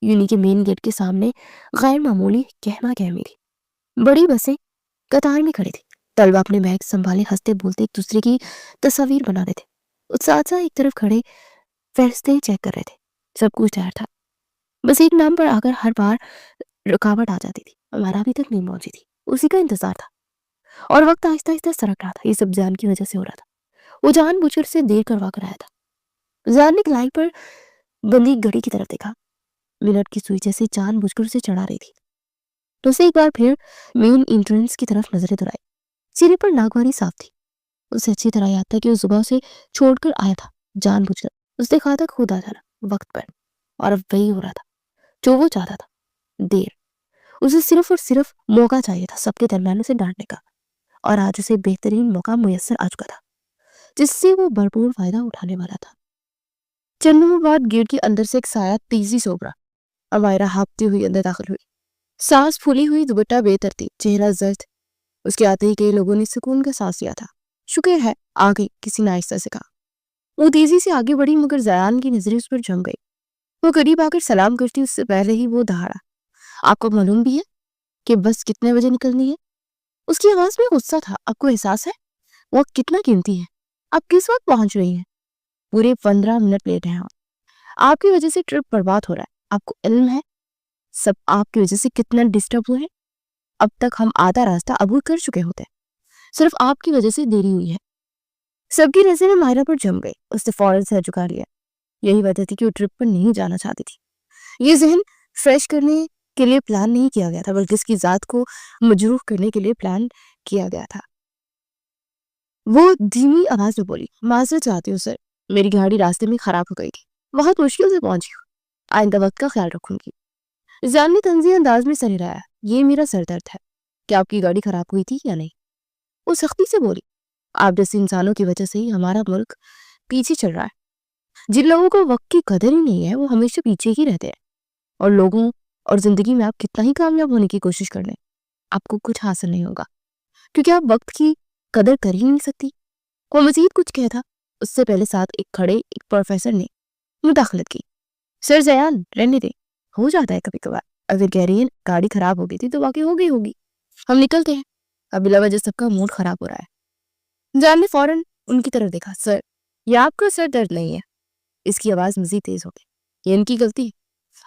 यूनी के मेन गेट के सामने गैर मामूली कहमा कहमी थी। बड़ी बसें कतार में खड़ी थी। तलबा अपने बैग संभाले हंसते बोलते एक दूसरे की तस्वीर बना रहे थे। उत्साह एक तरफ खड़े फहरिस्तें चेक कर रहे थे। सब कुछ तैयार था, बस एक नाम पर आकर हर बार रुकावट आ जाती थी। हमारा अभी तक नहीं पहुंची थी, उसी का इंतजार था। और वक्त आहिस्ता आहिस्ता सरक रहा था। ये सब जान की वजह से हो रहा था। वो जानबूझकर से देर करवा कर आया था। जान ने लाइन पर बंदी घड़ी की तरफ देखा। मिनट की सुई जैसे जानबूझकर उसे चढ़ा रही थी। तो उसे एक बार फिर मेन एंट्रेंस की तरफ नजरें दौड़ाई। चेहरे पर नागवानी साफ थी। उसे अच्छी तरह याद था कि उस सुबह उसे छोड़कर आया था जानबूझकर। उसने कहा था खुद आ जाना वक्त पर, और अब वही हो रहा था जो वो चाहता था। देर। उसे सिर्फ और सिर्फ मौका चाहिए था सबके दरमियान उसे डांटने का, और आज उसे बेहतरीन मौका मुयस्सर आ चुका था, जिससे वो भरपूर फायदा उठाने वाला था। चंद मिनट बाद गेट के अंदर से एक साया तेजी से उभरा। अमायरा हाँफती हुई अंदर दाखिल हुई। सांस फूली हुई, दुपट्टा बेतरतीब, चेहरा जर्द। उसके आते ही कई लोगों ने सुकून का सांस लिया था। शुक्र है आ गई, किसी ने आहिस्ता से कहा। वो तेजी से आगे बढ़ी, मगर ज़यान की नजरें उस पर जम गई। वो करीब आकर सलाम करती, उससे पहले ही वो दहाड़ा, आपको मालूम भी है कि बस कितने बजे निकलनी है? उसकी आवाज में गुस्सा था। आपको एहसास है वक्त कितना कीमती है? आप किस वक्त पहुंच रही हैं? पूरे 15 मिनट लेट हैं आप। आपकी वजह से ट्रिप बर्बाद हो रहा है। आपको इल्म है सब आपकी वजह से कितना डिस्टर्ब हुए हैं? अब तक हम आधा रास्ता अबूर कर चुके होते, सिर्फ आपकी वजह से देरी हुई है। सबकी नजरें मायरा पर जम गई। उसने फौरन सर झुका लिया। यही वजह थी कि वो ट्रिप पर नहीं जाना चाहती थी। ये जहन फ्रेश करने के लिए प्लान नहीं किया गया था, बल्कि इसकी जात को मजरूह करने के लिए प्लान किया गया था। वो धीमी आवाज में बोली, माजरत चाहती हूँ सर, मेरी गाड़ी रास्ते में खराब हो गई थी, बहुत मुश्किल से पहुंची हूँ। आइंदा वक्त का ख्याल रखूंगी। जान ने तंज़ी अंदाज में सर हिलाया। ये मेरा सरदर्द है, क्या आपकी गाड़ी खराब हुई थी या नहीं? वो सख्ती से बोली, आप जैसे इंसानों की वजह से ही हमारा मुल्क पीछे चल रहा है। जिन लोगों को वक्त की कदर ही नहीं है वो हमेशा पीछे ही रहते हैं। और लोगों और जिंदगी में आप कितना ही कामयाब होने की कोशिश कर लें, आपको कुछ हासिल नहीं होगा। کیونکہ آپ وقت کی قدر کر ہی نہیں سکتی۔ وہ مزید کچھ کہتا اس سے پہلے ساتھ ایک کھڑے ایک پروفیسر نے مداخلت کی۔ سر زیان رہنے دیں، ہو جاتا ہے کبھی کبھار، اگر کہہ رہی ہیں گاڑی خراب ہو گئی تھی تو واقعی ہو گئی ہوگی، ہم نکلتے ہیں، اب بلا وجہ سب کا موڈ خراب ہو رہا ہے۔ جان نے فوراً ان کی طرف دیکھا۔ سر یہ آپ کا سر درد نہیں ہے۔ اس کی آواز مزید تیز ہو گئی۔ یہ ان کی غلطی ہے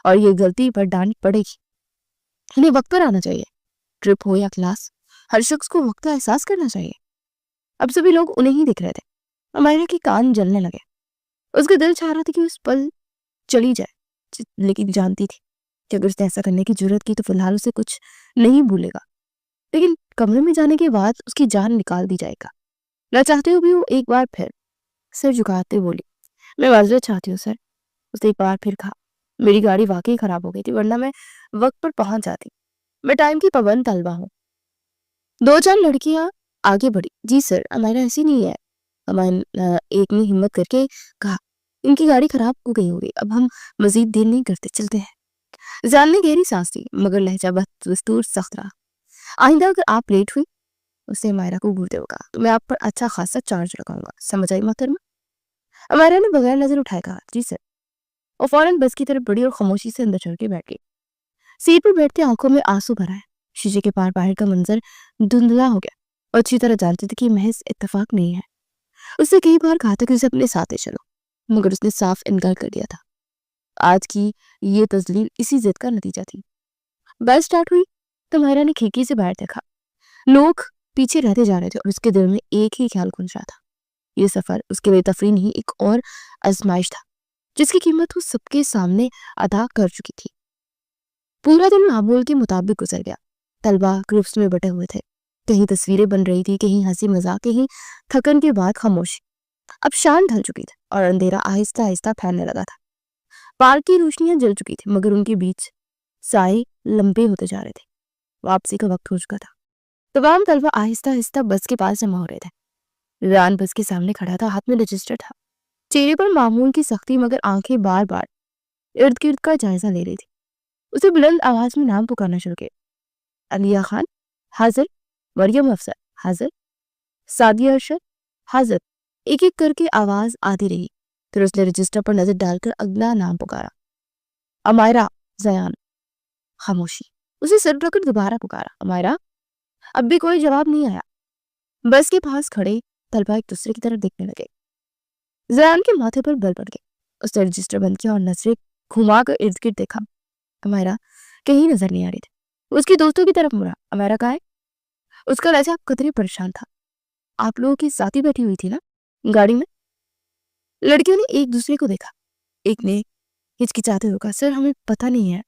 اور یہ غلطی پر ڈانٹ پڑے گی، انہیں وقت پر آنا چاہیے، ٹرپ ہو یا کلاس، ہر شخص کو وقت کا احساس کرنا چاہیے۔ اب سبھی لوگ انہیں ہی دیکھ رہے تھے۔ امائرا کے کان جلنے لگے، اس کا دل چاہ رہا تھا کہ اس پل چلی جائے، لیکن جانتی تھی کہ اگر اس نے ایسا کرنے کی جرت کی تو فی الحال اسے کچھ نہیں بھولے گا، لیکن کمرے میں جانے کے بعد اس کی جان نکال دی جائے گا۔ نہ چاہتے ہوئے بھی وہ ایک بار پھر سر جھکاتے بولی، میں معذرت چاہتی ہوں سر۔ اس نے ایک بار پھر کہا، میری گاڑی واقعی خراب ہو گئی تھی، ورنہ میں وقت پر پہنچ جاتی، میں ٹائم کی پابند طالبہ ہوں۔ دو چار لڑکیاں آگے بڑھی۔ جی سر، امائرا ایسی نہیں ہے۔ ایک نے ہمت کر کے کہا، ان کی گاڑی خراب ہو گئی ہوگی، اب ہم مزید دیر نہیں کرتے، چلتے ہیں۔ زیان نے گہری سانس لی مگر لہجہ بدستور سخت رہا۔ آئندہ اگر آپ لیٹ ہوئی، اس نے امائرا کو گھورتے ہوئے کہا، تو میں آپ پر اچھا خاصا چارج لگاؤں گا، سمجھ آئی محترمہ؟ امائرا نے بغیر نظر اٹھائے کہا، جی سر، اور فوراً بس کی طرف بڑی اور خاموشی سے اندر چڑھ کے بیٹھ گئی۔ سیٹ پر بیٹھتے آنکھوں میں آنسو بھرا ہے، شیشے کے پار باہر کا منظر دھندلا ہو گیا اور اچھی طرح جانتی تھی کہ یہ محض اتفاق نہیں ہے۔ اس نے کئی بار کہا تھا کہ اسے اپنے ساتھ چلو، مگر اس نے صاف انکار کر دیا تھا۔ آج کی یہ تذلیل اسی ضد کا نتیجہ تھی۔ بس سٹارٹ ہوئی تو مائرا نے کھڑکی سے باہر دیکھا، لوگ پیچھے رہتے جا رہے تھے اور اس کے دل میں ایک ہی خیال گونج رہا تھا، یہ سفر اس کے لیے تفریح نہیں، ایک اور آزمائش تھا جس کی قیمت وہ سب کے سامنے ادا کر چکی تھی۔ پورا دن معمول کے مطابق گزر گیا۔ طلبہ گروپس میں بٹے ہوئے تھے، کہیں تصویریں بن رہی تھی، کہیں ہنسی مذاق، کہیں تھکن کے بعد خاموشی۔ اب شام ڈھل چکی تھی اور اندھیرا آہستہ آہستہ پھیلنے لگا تھا۔ پارک کی روشنیاں جل چکی تھی مگر ان کے بیچ سائے لمبے ہوتے جا رہے تھے۔ واپسی کا وقت ہو چکا تھا۔ تمام طلبہ آہستہ آہستہ بس کے پاس جمع ہو رہے تھے۔ ریان بس کے سامنے کھڑا تھا، ہاتھ میں رجسٹر تھا، چہرے پر معمول کی سختی مگر آنکھیں بار بار ارد گرد کا جائزہ لے رہی تھی۔ اسے بلند آواز میں نام پکارنا شروع کیا، علیہ خان حاضر، مریم افسر حاضر، سعدیہ ارشد حاضر۔ ایک ایک کر کے آواز آتی رہی، پھر اس نے رجسٹر پر نظر ڈال کر اگلا نام پکارا، امائرا زیان۔ خاموشی۔ اسے سر رکھ کر دوبارہ پکارا، امائرا۔ اب بھی کوئی جواب نہیں آیا۔ بس کے پاس کھڑے طلبہ ایک دوسرے کی طرف دیکھنے لگے۔ زیان کے ماتھے پر بل پڑ گئے۔ اس نے رجسٹر بند کیا اور نظریں گھما کر ارد گرد دیکھا، امائرا کہیں نظر نہیں آ رہی تھی۔ اس کے دوستوں کی طرف مڑا، امائرا کہاں ہے؟ اس کا لہجہ قدرے پریشان تھا۔ آپ لوگوں کی ساتھی بیٹھی ہوئی تھی نا گاڑی میں؟ لڑکیوں نے ایک دوسرے کو دیکھا، ایک نے ہچکچاتے ہوئے کہا، سر ہمیں پتہ نہیں ہے،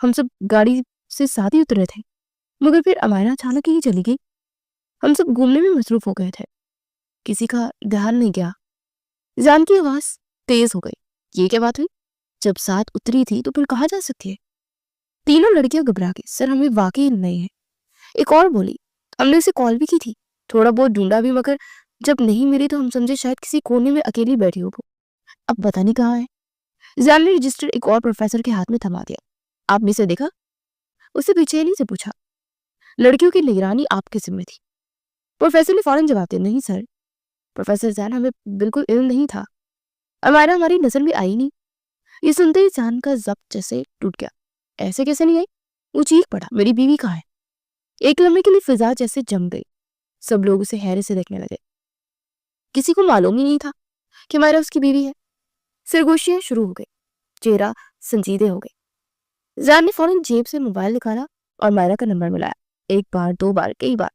ہم سب گاڑی سے ساتھ ہی اترے تھے، مگر پھر امائرا اچانک ہی چلی گئی، ہم سب گھومنے میں مصروف ہو گئے تھے، کسی کا دھیان نہیں گیا۔ زیان کی آواز تیز ہو گئی، یہ کیا بات ہوئی؟ جب ساتھ اتری تھی تو پھر کہاں جا سکتی ہے؟ تینوں لڑکیاں گھبرا گئی، سر ہمیں واقعی نہیں ہے۔ ایک اور بولی، ہم نے اسے کال بھی کی تھی، تھوڑا بہت ڈھونڈا بھی، مگر جب نہیں ملی تو ہم سمجھے شاید کسی کونے میں اکیلی بیٹھی ہو، اب پتہ نہیں کہاں ہے۔ زیان نے رجسٹر ایک اور پروفیسر کے ہاتھ میں تھما دیا، آپ نے اسے دیکھا؟ اسے بے چینی سے پوچھا۔ لڑکیوں کی نگرانی آپ کے ذمہ تھی۔ پروفیسر نے فوراً جواب دیا، نہیں سر، پروفیسر زیان ہمیں بالکل علم نہیں تھا، امائرا ہماری نظر میں آئی نہیں۔ یہ سنتے ہی زیان کا ضبط جیسے ٹوٹ گیا، ایسے کیسے نہیں آئی؟ وہ چیخ پڑا، میری بیوی کہاں ہے؟ ایک لمحے کے لیے فضا جیسے جم گئی، سب لوگ اسے حیرت سے دیکھنے لگے۔ کسی کو معلوم ہی نہیں تھا کہ امائرا اس کی بیوی ہے۔ سرگوشیاں شروع ہو گئی، چہرہ سنجیدے ہو گئے۔ زیان نے فوراً جیب سے موبائل نکالا اور امائرا کا نمبر ملایا، ایک بار، دو بار، کئی بار،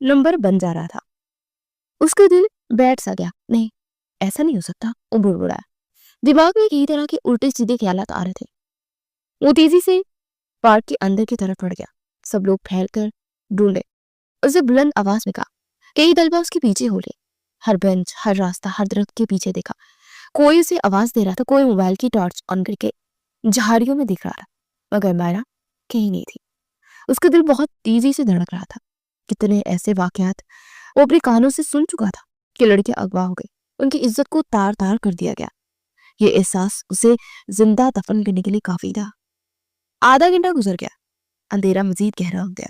نمبر بن جا رہا تھا۔ اس کا دل بیٹھ سا گیا، نہیں ایسا نہیں ہو سکتا، وہ بڑبڑایا۔ دماغ میں کئی طرح کے الٹے سیدھے خیالات آ رہے تھے۔ وہ تیزی سے پارک کے اندر کی طرف بڑھ گیا، سب لوگ پھیل کر ڈھونڈے۔ اسے بلند آواز میں کہا، کئی طلبہ اس کے پیچھے ہو لے، ہر بینچ، ہر راستہ، ہر درخت کے پیچھے دیکھا، کوئی اسے آواز دے رہا تھا، کوئی موبائل کی ٹارچ آن کر کے جھاڑیوں میں دکھ رہا تھا، مگر امائرا کہیں نہیں تھی۔ اس کا دل بہت تیزی سے دھڑک رہا تھا۔ کتنے ایسے واقعات وہ اپنے کانوں سے سن چکا تھا کہ لڑکیاں اغوا ہو گئی، ان کی عزت کو تار تار کر دیا گیا۔ یہ احساس اسے زندہ دفن کرنے کے لیے کافی تھا۔ آدھا گھنٹہ گزر گیا، اندھیرا مزید گہرا ہو گیا۔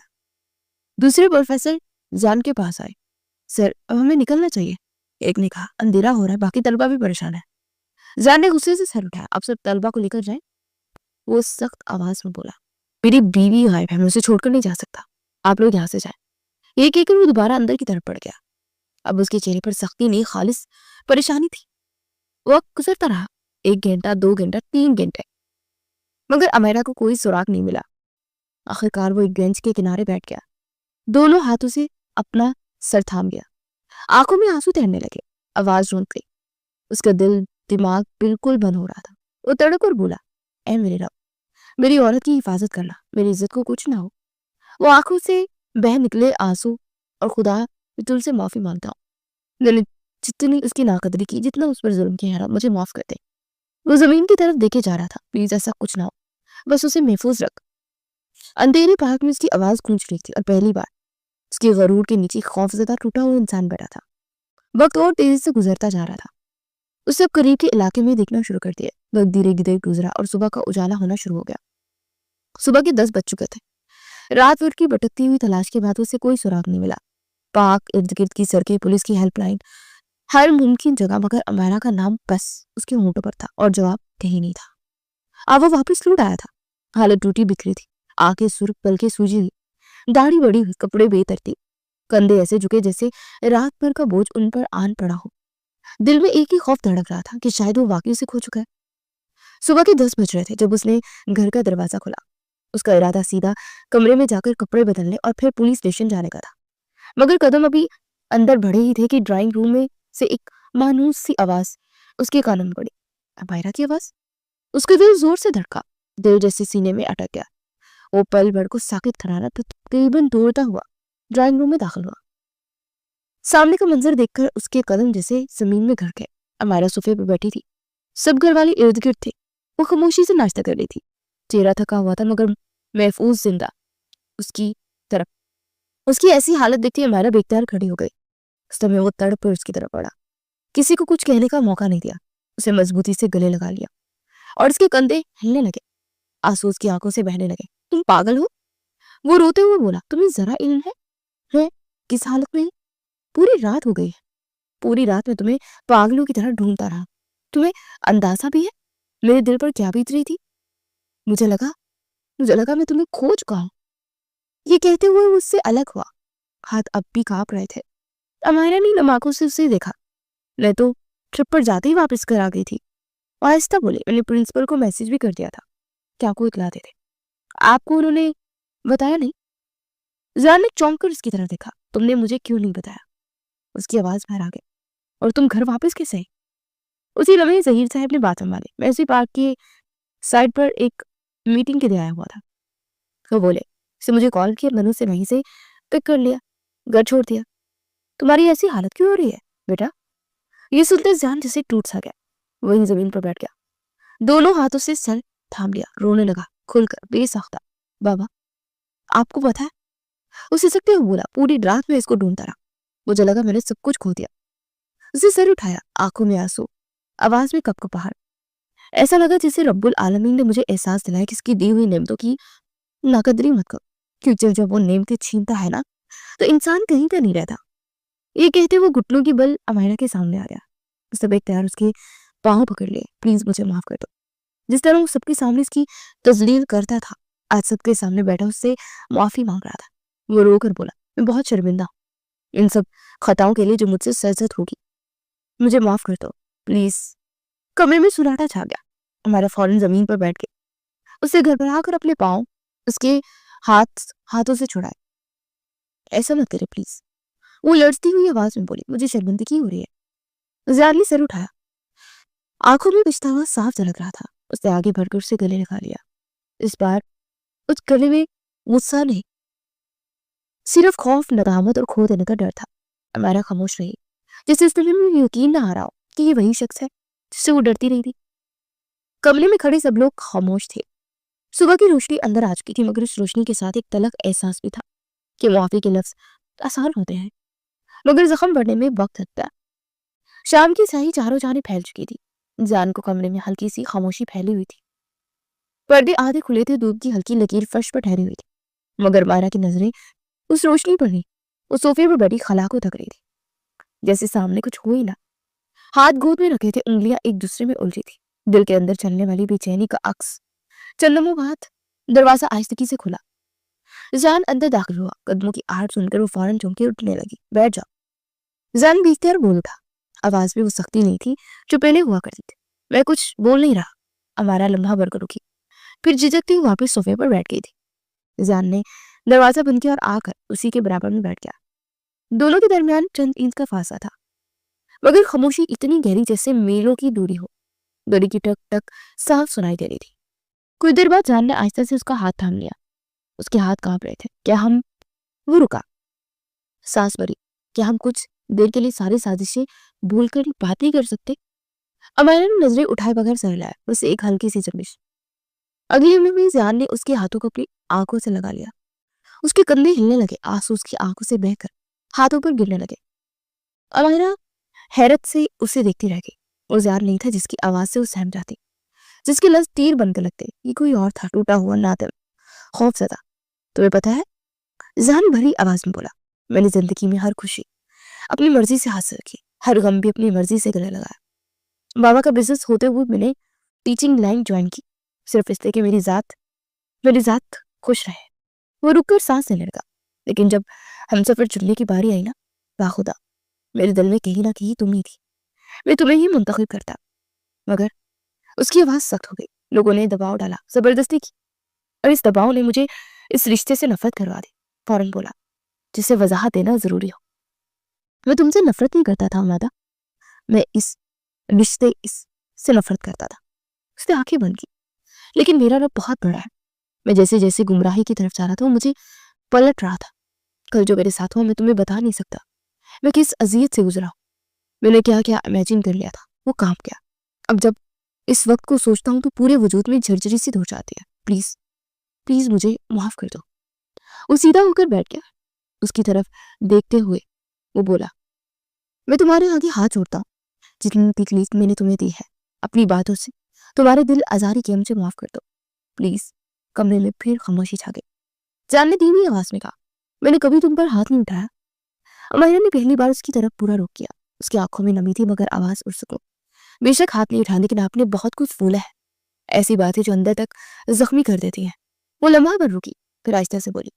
دوسرے پروفیسر जान के पास आए। सर अब हमें निकलना चाहिए, एक ने कहा। अंधेरा हो रहा है, बाकी तलबा भी परेशान है। जान ने गुस्से से सर उठाया। अब सब तलबा को लेकर जाए, वो सख्त आवाज में बोला। मेरी बीवी गायब है, मैं उसे छोड़कर नहीं जा सकता, आप लोग यहाँ से जाए। ये कहकर वो दोबारा अंदर की तरफ पड़ गया। अब उसके चेहरे पर सख्ती नहीं, खालिस परेशानी थी। वक्त गुजरता रहा, 1 घंटा, 2 घंटा, 3 घंटे, मगर अमेरा को कोई सुराग नहीं मिला। आखिरकार वो एक बेंच के किनारे बैठ गया, दोनों हाथों से अपना सर थाम गया। आंखों में आंसू तैरने लगे, आवाज रुक गई। उसका दिल दिमाग बिल्कुल बंद हो रहा था। वो तड़क और बोला, ऐ मेरे रब, मेरी औरत की हिफाजत करना, मेरी इज्जत को कुछ ना हो। वो आंखों से बह निकले आंसू, और खुदा मैं तुमसे माफी मांगता हूँ, मैंने जितनी उसकी नाकदरी की, जितना उस पर जुल्म किया, मुझे माफ कर दे। वो जमीन की तरफ देखे जा रहा था। प्लीज ऐसा कुछ ना हो, बस उसे महफूज रख। अंधेरे पार्क में उसकी आवाज गूंज रही थी, और पहली बार उसके गरूर के नीचे खौफजदा टूटा हुआ इंसान बैठा था। वक्त और तेजी से गुजरता जा रहा था। उसे अब करीब के इलाके में देखना शुरू कर दिया। वक्त धीरे धीरे गुजरा और सुबह का उजाला होना शुरू हो गया। सुबह के 10 बज चुके थे। रात भर की भटकती हुई तलाश के बाद उसे कोई सुराग नहीं मिला। पार्क, इर्द गिर्द की सड़कें, पुलिस की हेल्पलाइन, हर मुमकिन जगह, मगर अमारा का नाम बस उसके होंठों पर था और जवाब कहीं नहीं था। अब वो वापस लौट आया था। हालत टूटी बिखरी थी, आंखें सुर्ख, पलकें सूजी हुई, दाढ़ी बड़ी हुई, कपड़े बेतरतीब, कंधे ऐसे झुके जैसे रात भर का बोझ उन पर आन पड़ा हो। दिल में एक ही खौफ धड़क रहा था कि शायद वो वाकई उसे खो चुका है। सुबह के 10 बज रहे थे जब उसने घर का दरवाजा खोला। उसका इरादा सीधा कमरे में जाकर कपड़े बदलने और फिर पुलिस स्टेशन जाने का था, मगर कदम अभी अंदर बढ़े ही थे कि ड्राइंग रूम में से एक मानूस सी आवाज उसके कानों में पड़ी। अमायरा की आवाज। उसका दिल जोर से धड़का, दिल जैसे सीने में अटक गया। वो पल भर को साकित करारा तकरीबन दौड़ता हुआ ड्राइंग रूम में दाखिल हुआ। सामने का मंजर देखकर उसके कदम जैसे जमीन में घर गए। अमायरा सोफे पर बैठी थी, सब घर वाले इर्द गिर्द थे। वो खामोशी से नाश्ता कर रही थी, चेहरा थका हुआ था मगर महफूज जिंदा। उसकी तरफ उसकी ऐसी हालत देखती अमायरा बेख्तियार खड़ी हो गई। उस समय वो तड़प पर उसकी तरफ बढ़ा, किसी को कुछ कहने का मौका नहीं दिया, उसे मजबूती से गले लगा लिया और उसके कंधे हिलने लगे, आंसू उसकी आंखों से बहने लगे। तुम पागल हो? वो रोते हुए बोला। तुम्हें जरा इल्म है? किस हालत में? पूरी रात हो गई है, पूरी रात में तुम्हें पागलों की तरह ढूंढता रहा। तुम्हें अंदाजा भी है मेरे दिल पर क्या बीत रही थी? मुझे लगा मैं तुम्हें खो चुका हूं। ये कहते हुए वो उससे अलग हुआ, हाथ अब भी कांप रहे थे। अमायरा ने नम आंखों से उसे देखा। मैं तो ट्रिप पर जाते ही वापस घर आ गई थी। आहिस्ता बोले, मैंने प्रिंसिपल को मैसेज भी कर दिया था कि आपको इतला दे दे। आपको उन्होंने बताया नहीं? जान ने चौंक कर उसकी तरफ देखा। तुमने मुझे क्यों नहीं बताया? उसकी आवाज बाहर आ गई। और तुम घर वापस कैसे आई? उसी लम्हे जहीर साहब ने बात संभाली। मैं उसी पार्क के साइड पर एक मीटिंग के लिए आया हुआ था। वो बोले, उसने मुझे कॉल किया, मैंने उसे वहीं से पिक कर लिया, घर छोड़ दिया। तुम्हारी ऐसी हालत क्यों हो रही है बेटा? ये सुनते जान जैसे टूट सा गया, वहीं जमीन पर बैठ गया, दोनों हाथों से सर थाम लिया, रोने लगा खुलकर बेसाख्ता। बाबा आपको पता है? उसे सकते हुए बोला। पूरी रात में इसको ढूंढता रहा, मुझे लगा मैंने सब कुछ खो दिया। उसे सर उठाया, आंखों में आंसू, आवाज में कपकपाहट। ऐसा लगा जैसे रब्बुल आलमीन ने मुझे एहसास दिलाया कि इसकी दी हुई नेमतों की नाकदरी मत करो, क्योंकि जब वो नेमतें छीनता है ना तो इंसान कहीं का नहीं रहता। ये कहते वो घुटनों की बल अमायरा के सामने आ गया। उसने बेख्तियार उसके पांव पकड़ लिए। प्लीज मुझे माफ कर दो। जिस तरह वो सबके सामने इसकी तजलील करता था, आज सबके सामने बैठा उससे माफी मांग रहा था। वो रो कर बोला, मैं बहुत शर्मिंदा हूं इन सब खताओं के लिए जो मुझसे सरजद होगी, मुझे माफ कर दो प्लीज। कमरे में सुनाटा छा गया। हमारा फौरन जमीन पर बैठ गया। उसे घर पर आकर अपने पांव उसके हाथों से छुड़ाए। ऐसा मत करे प्लीज, वो लड़ती हुई आवाज में बोली। मुझे शर्मिंदगी हो रही है। ज़ियाद ने सर उठाया, आंखों में पिछता हुआ साफ झलक रहा था। उसने आगे बढ़कर उसे गले लगा लिया। इस बार उस गले में गुस्सा नहीं, सिर्फ खौफ, नदामत और खो देने का डर था। हमारा खामोश रही, जैसे इस समय में यकीन ना आ रहा हो कि ये वही शख्स है जिससे वो डरती रही थी। कमरे में खड़े सब लोग खामोश थे। सुबह की रोशनी अंदर आ चुकी थी, मगर उस रोशनी के साथ एक तलख एहसास भी था कि माफी के लफ्ज आसान होते हैं मगर जख्म बढ़ने में वक्त लगता है। शाम की स्याही चारों जाने फैल चुकी थी। जान को कमरे में हल्की सी खामोशी फैली हुई थी। पर्दे आधे खुले थे, धूप की हल्की लकीर फर्श पर ठहरी हुई थी, मगर मायरा की नजरें उस रोशनी पर नहीं, وہ صوفے پر بیٹھی خلا کو تک رہی تھی، جیسے سامنے کچھ ہو ہی نہ۔ ہاتھ گود میں رکھے تھے، انگلیاں ایک دوسرے میں الجھی تھی، دل کے اندر چلنے والی بے چینی کا عکس۔ چند لمحوں بعد دروازہ آہستگی سے کھلا، زان اندر داخل ہوا۔ قدموں کی آہٹ سن کر وہ فوراً چونک کے اٹھنے لگی۔ بیٹھ جاؤ، زان بیچتے اور بول اٹھا۔ آواز میں وہ سختی نہیں تھی جو پہلے ہوا کرتی تھی۔ میں کچھ بول نہیں رہا۔ ہمارا لمحہ بھر کر رکی، پھر جھجکتی ہوئی واپس صوفے پر بیٹھ گئی تھی۔ زان نے دروازہ بند کیا اور آ کر اسی کے برابر میں بیٹھ گیا۔ دونوں کے درمیان چند انچ کا فاصلہ تھا، مگر خاموشی اتنی گہری جیسے میلوں کی دوری ہو۔ گھڑی کی ٹک ٹک صاف سنائی دے رہی تھی۔ کچھ دیر بعد زان نے آہستہ سے اس کا ہاتھ تھام لیا۔ اس کے ہاتھ کانپ رہے تھے۔ کیا ہم وہ رکا، سانس بھری۔ کیا ہم کچھ دیر کے لیے ساری سازشیں بھول کر بات نہیں کر سکتے؟ امائرہ نے نظریں اٹھائے بغیر سر ہلایا، اسے ایک ہلکی سی جنبش۔ اگلی لمحے میں زان نے اس کے ہاتھوں کو اپنی آنکھوں سے لگا لیا۔ اس کے کندھے ہلنے لگے، آنسو اس کی آنکھوں سے بہہ کر ہاتھوں پر گرنے لگے۔ امائرہ حیرت سے اسے دیکھتی رہ گئی۔ وہ زان نہیں تھا جس کی آواز سے وہ سہم جاتی، جس کے لفظ تیر بن کر لگتے۔ یہ کوئی اور تھا، ٹوٹا ہوا، نادم، خوف زدہ۔ تمہیں پتہ ہے، زان بھری آواز میں بولا، میں نے زندگی میں ہر خوشی اپنی مرضی سے حاصل کی، ہر غم بھی اپنی مرضی سے گلے لگایا۔ بابا کا بزنس ہوتے ہوئے میں نے ٹیچنگ لائن جوائن کی، صرف اس لیے کہ میری ذات خوش رہے۔ وہ رک کر سانس لینے لگا۔ لیکن جب ہم سفر چننے کی باری آئی نا، باخدا میرے دل میں کہیں نہ کہیں تم ہی تھی۔ میں تمہیں ہی منتخب کرتا، مگر اس کی آواز سخت ہو گئی۔ لوگوں نے دباؤ ڈالا، زبردستی کی، اور اس دباؤ نے مجھے اس رشتے سے نفرت کروا دی۔ فوراً بولا، جسے وضاحت دینا ضروری ہو۔ میں تم سے نفرت نہیں کرتا تھا امادہ، میں اس رشتے سے نفرت کرتا تھا۔ اس نے آنکھیں بند کی۔ لیکن میرا رب بہت بڑا ہے۔ میں جیسے جیسے گمراہی کی طرف جا رہا تھا، وہ مجھے پلٹ رہا تھا۔ کل جو میرے ساتھ ہوا میں تمہیں بتا نہیں سکتا۔ میں کس اذیت سے گزرا ہوں، میں نے کیا کیا امیجن کر لیا تھا، وہ کانپ گیا۔ اب جب اس وقت کو سوچتا ہوں تو پورے وجود میں جھرجری سی ہو جاتی ہے۔ پلیز مجھے معاف کر دو۔ وہ سیدھا ہو کر بیٹھ گیا۔ اس کی طرف دیکھتے ہوئے وہ بولا، میں تمہارے آگے ہاتھ جوڑتا ہوں، جتنی تکلیف میں نے تمہیں دی ہے اپنی باتوں سے، تمہارے دل آزاری کی، مجھے معاف کر دو پلیز۔ کمرے میں پھر خاموشی چھا گئی۔ جان نے دھیمی آواز میں کہا، میں نے کبھی تم پر ہاتھ نہیں اٹھایا۔ امائرہ نے پہلی بار اس کی طرف پورا رخ کیا۔ اس کی آنکھوں میں نمی تھی مگر آواز پرسکون۔ بے شک ہاتھ نہیں اٹھا، لیکن آپ نے بہت کچھ بولا ہے، ایسی باتیں جو اندر تک زخمی کر دیتی ہیں۔ وہ لمحہ بھر رکی، پھر آہستہ سے بولی،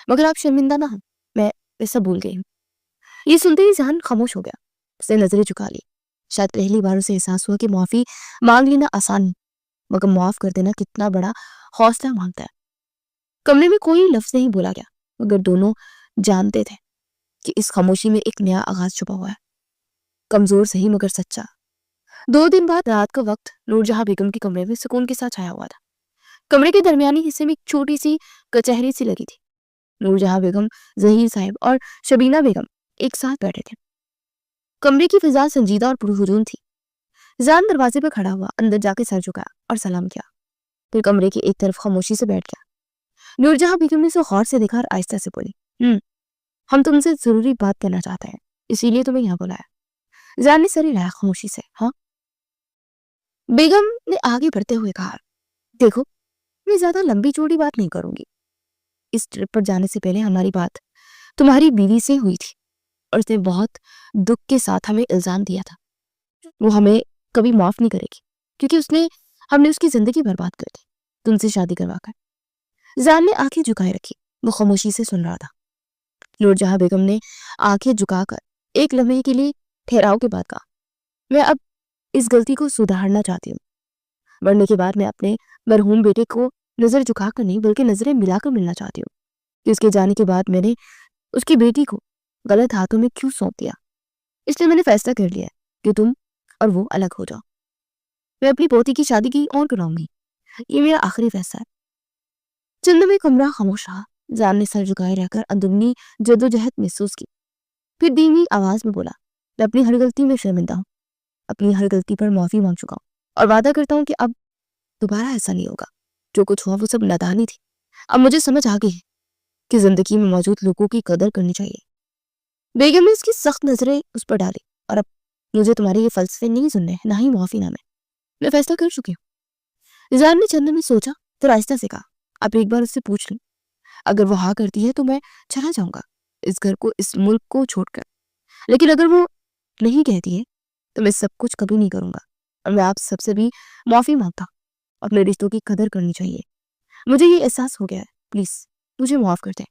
مگر آپ شرمندہ نہ ہوں، میں ایسا بھول گئی ہوں۔ یہ سنتے ہی ذہن خاموش ہو گیا۔ اس نے نظریں چکا لی۔ شاید پہلی بار اسے احساس ہوا کہ معافی مانگ لینا آسان ہے، مگر معاف کر دینا کتنا بڑا حوصلہ مانگتا ہے۔ کمرے میں کوئی لفظ نہیں بولا گیا، مگر دونوں جانتے تھے کہ اس خاموشی میں ایک نیا آغاز چھپا ہوا ہے، کمزور سہی مگر سچا۔ 2 دن بعد رات کا وقت نور جہاں بیگم کے کمرے میں سکون کے ساتھ چھایا ہوا تھا۔ کمرے کے درمیانی حصے میں ایک چھوٹی سی کچہری سی لگی تھی۔ نور جہاں بیگم، ظہیر صاحب اور شبینہ بیگم ایک ساتھ بیٹھے تھے۔ کمرے کی فضا سنجیدہ اور پرہجوم تھی۔ زان دروازے پہ کھڑا ہوا، اندر جا کے سر جھکایا اور سلام کیا، پھر کمرے کی ایک طرف خاموشی سے بیٹھ گیا۔ نور جہاں بیگم نے اسے غور سے دیکھا اور آہستہ سے بولی، ہم تم سے ضروری بات کرنا چاہتے ہیں، اسی لیے تمہیں یہاں بلایا۔ زان نے سر ہلایا خاموشی سے۔ ہاں؟ بیگم نے آگے بڑھتے ہوئے کہا، دیکھو میں زیادہ لمبی چوڑی بات نہیں کروں گی۔ اس ٹرپ پر جانے سے پہلے ہماری بات تمہاری بیوی سے ہوئی تھی، اور اس نے بہت دکھ کے ساتھ ہمیں الزام دیا تھا وہ ہمیں کبھی معاف نہیں کرے گی، کیونکہ ہم نے اس کی زندگی برباد کر دی تم سے شادی کروا کر۔ زان نے آنکھیں جھکائے رکھی، وہ خاموشی سے سن رہا تھا۔ نور جہاں بیگم نے آنکھیں جھکا کر ایک لمحے کے لیے ٹھہراؤ کے بعد کہا، میں اب اس غلطی کو سدھارنا چاہتی ہوں۔ مرنے کے بعد میں اپنے مرحوم بیٹے کو نظر جھکا کر نہیں بلکہ نظریں ملا کر ملنا چاہتی ہوں کہ اس کے جانے کے بعد میں نے اس کی بیٹی کو غلط ہاتھوں میں کیوں سونپ دیا۔ اس لیے میں نے فیصلہ کر لیا کہ تم اور وہ الگ ہو جاؤ۔ میں اپنی پوتی کی شادی کی اور کراؤں گی، یہ میرا آخری فیصلہ ہے۔ چند میں کمرہ خاموش رہا۔ زان نے سر جھکائے رہ کر اندرونی جدوجہد محسوس کی، پھر دھیمی آواز میں بولا، میں اپنی ہر غلطی میں شرمندہ ہوں، اپنی ہر غلطی پر معافی مانگ چکا ہوں، اور وعدہ کرتا ہوں کہ اب دوبارہ ایسا نہیں ہوگا۔ جو کچھ ہوا وہ سب نادانی تھی، اب مجھے سمجھ آ گئی ہے کہ زندگی میں موجود لوگوں کی قدر کرنی چاہیے۔ بیگم نے اس کی سخت نظریں اس پر ڈالی، اور اب مجھے تمہارے یہ فلسفے نہیں سننے، نہ ہی معافی نامے، میں فیصلہ کر چکی ہوں۔ زان نے چند میں سوچا تو آہستہ سے کہا، اب ایک بار اس سے پوچھ لوں، اگر وہ ہاں کرتی ہے تو میں چلا جاؤں گا، اس گھر کو, اس ملک کو چھوڑ کر. لیکن اگر وہ نہیں کہتی ہے تو میں سب کچھ کبھی نہیں کروں گا, اور میں آپ سب سے بھی معافی مانگتا. اپنے رشتوں کی قدر کرنی چاہیے. مجھے یہ احساس ہو گیا ہے, پلیز مجھے معاف کر دیں.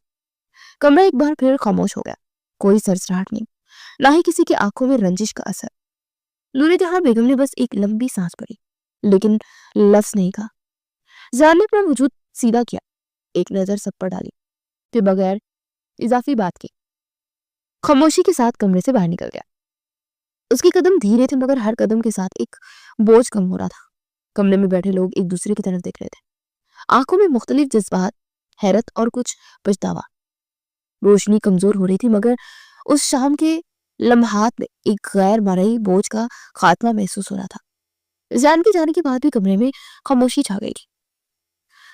کمرہ ایک بار پھر خاموش ہو گیا. کوئی سرسراہٹ نہیں, نہ ہی کسی کی آنکھوں میں رنجش کا اثر. نور جہاں بیگم نے بس ایک لمبی سانس پڑی, لیکن لفظ نہیں کہا. زیان نے اپنا وجود سیدھا کیا, ایک نظر سب پر ڈالی, پھر بغیر اضافی بات کی خاموشی کے ساتھ کمرے سے باہر نکل گیا. اس کے قدم دھیرے تھے, مگر ہر قدم کے ساتھ ایک بوجھ کم ہو رہا تھا. کمرے میں بیٹھے لوگ ایک دوسرے کی طرف دیکھ رہے تھے, آنکھوں میں مختلف جذبات, حیرت اور کچھ پچھتاوا. روشنی کمزور ہو رہی تھی, مگر اس شام کے لمحات میں ایک غیر مرئی بوجھ کا خاتمہ محسوس ہو رہا تھا. زیان کے جانے کے بعد بھی کمرے میں خاموشی چھا گئی تھی,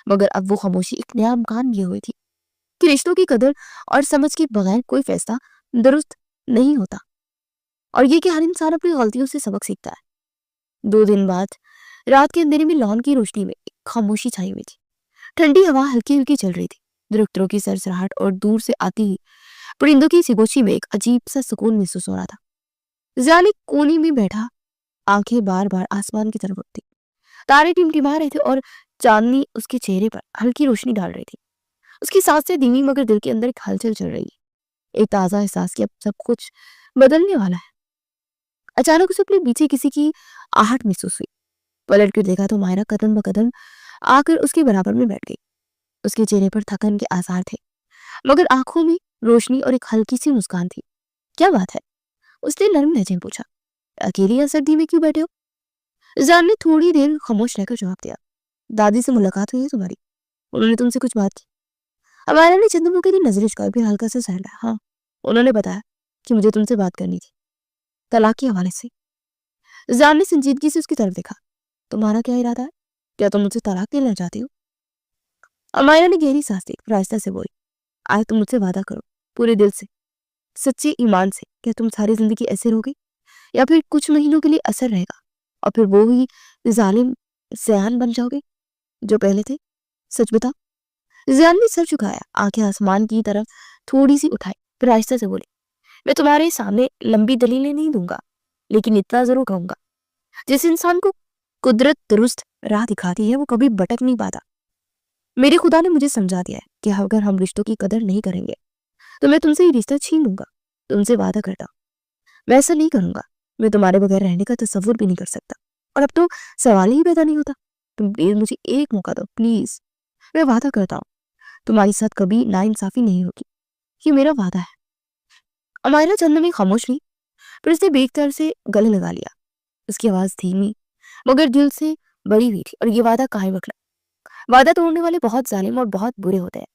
مگر اب وہ خاموشی ایک نیا امکان لیے ہوئی تھی کہ رشتوں کی قدر اور سمجھ کے بغیر کوئی فیصلہ درست نہیں ہوتا, اور یہ کہ ہر انسان اپنی غلطیوں سے سبق سیکھتا ہے. 2 دن بعد رات کے اندھیرے میں لان کی روشنی میں ایک خاموشی چھائی ہوئی تھی. ٹھنڈی ہوا ہلکی ہلکی چل رہی تھی. درختوں کی سرسراہٹ اور دور سے آتی ہی پرندوں کی سگوشی میں ایک عجیب سا سکون محسوس ہو رہا تھا. زیان ایک کونے میں بیٹھا, آنکھیں بار بار آسمان کی طرف اٹھتی. تارے ٹمٹما رہے تھے اور چاندنی اس کے چہرے پر ہلکی روشنی ڈال رہی تھی. اس کی سانسیں دھیمی, مگر دل کے اندر ایک ہلچل چل رہی ہے, ایک تازہ احساس کہ اب سب کچھ بدلنے والا ہے. اچانک اسے اپنے پیچھے کسی کی آہٹ محسوس ہوئی. پلٹ کر دیکھا تو مائرہ قدم بقدم آ کر اس کے برابر میں بیٹھ گئی. اس کے چہرے پر تھکن کے آثار تھے, مگر آنکھوں میں روشنی اور ایک ہلکی سی مسکان تھی. کیا بات ہے, اس نے نرم لہجے میں پوچھا. اکیلی یا سردی میں کیوں بیٹھے ہو؟ زیان نے تھوڑی دیر خاموش رہ کر جواب دیا. دادی سے ملاقات ہوئی ہے تمہاری؟ انہوں نے تم سے کچھ بات کی؟ ہمارا نے چند کے لیے نظرش کر بھی ہلکا سے سہلا. ہاں, انہوں نے بتایا کہ مجھے تم سے بات کرنی تھی, طلاق کے حوالے سے. زیان نے سنجیدگی سے اس کی طرف دیکھا. تمہارا کیا ارادہ ہے؟ کیا تم مجھ سے طلاق دینا چاہتی ہو؟ امائرہ نے گہری سانس لی, آہستہ سے بولی. آج تم مجھ سے وعدہ کرو, پورے دل سے, سچے ایمان سے, کیا تم ساری زندگی ایسے رہوگی یا پھر کچھ مہینوں کے لیے اثر رہے گا اور پھر وہی ظالم سیان بن جاؤ گے جو پہلے تھے؟ سچ بتاؤ. زیان نے سر جھکایا, آنکھیں آسمان کی طرف تھوڑی سی اٹھائی, پھر آہستہ سے بولی. میں تمہارے سامنے لمبی دلیلیں نہیں دوں گا, لیکن اتنا ضرور کہوں گا, جس انسان کو قدرت درست راہ دکھاتی ہے وہ کبھی بھٹک نہیں پاتا. میرے خدا نے مجھے سمجھا دیا ہے کہ اگر ہم رشتوں کی قدر نہیں کریں گے تو میں تم سے یہ رشتہ چھین لوں گا. تم سے وعدہ کرتا ہوں میں ایسا نہیں کروں گا. میں تمہارے بغیر رہنے کا تصور بھی نہیں کر سکتا, اور اب تو سوال ہی پیدا نہیں ہوتا. تم پلیز مجھے ایک موقع دو, پلیز. میں وعدہ کرتا ہوں تمہاری ساتھ کبھی ناانصافی نہیں ہوگی, یہ میرا وعدہ ہے. امائرہ چند میں خاموش رہی, پھر اس نے بے اختیار سے گلے لگا لیا. اس کی آواز دھیمی مگر دل سے بڑی ہوئی تھی, اور یہ وعدہ قائم رکھنا. وعدہ توڑنے والے بہت ظالم اور بہت برے ہوتے ہیں,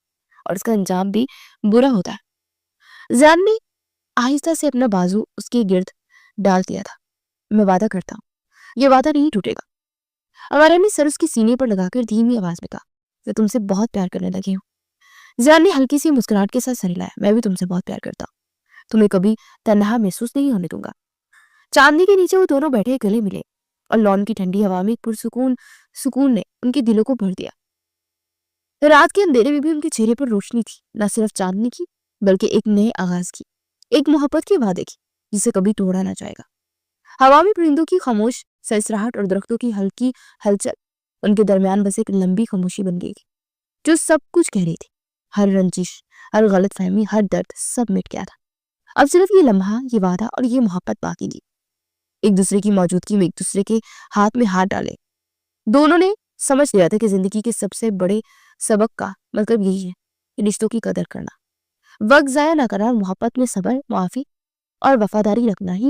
اور اس کا انجام بھی برا ہوتا ہے. زیان نے آہستہ سے اپنا بازو اس کے گرد ڈال دیا تھا. میں وعدہ کرتا ہوں یہ وعدہ نہیں ٹوٹے گا. امائرہ نے سر اس کی سینے پر لگا کر دھیمی آواز میں کہا. میں تم سے بہت پیار کرنے لگی ہوں. زیان نے ہلکی سی مسکراہٹ کے ساتھ سر ہلایا. میں بھی تم سے بہت پیار کرتا ہوں, تمہیں کبھی تنہا محسوس نہیں ہونے دوں گا. چاندنی کے نیچے وہ دونوں بیٹھے گلے ملے, اور لان کی ٹھنڈی ہوا میں سکون نے ان کے دلوں کو بھر دیا. رات کے اندھیرے میں بھی ان کے چہرے پر روشنی تھی, نہ صرف چاندنی کی بلکہ ایک نئے آغاز کی, ایک محبت کے وعدے کی جسے کبھی توڑا نہ جائے گا. ہوا میں پرندوں کی خاموش سرسراہٹ اور درختوں کی ہلکی ہلچل, ان کے درمیان بس ایک لمبی خاموشی بن گئی تھی جو سب کچھ کہہ رہی تھی. ہر رنجش, ہر غلط فہمی, ہر درد سب مٹ گیا تھا. اب صرف یہ لمحہ, یہ وعدہ اور یہ محبت باقی تھی. ایک دوسرے کی موجودگی میں ایک دوسرے کے ہاتھ میں ہاتھ ڈالے. دونوں نے سمجھ لیا تھا کہ زندگی کے سب سے بڑے سبق کا مطلب یہی ہے کہ رشتوں کی قدر کرنا, وقت ضائع نہ کرنا, محبت میں صبر, معافی اور وفاداری رکھنا ہی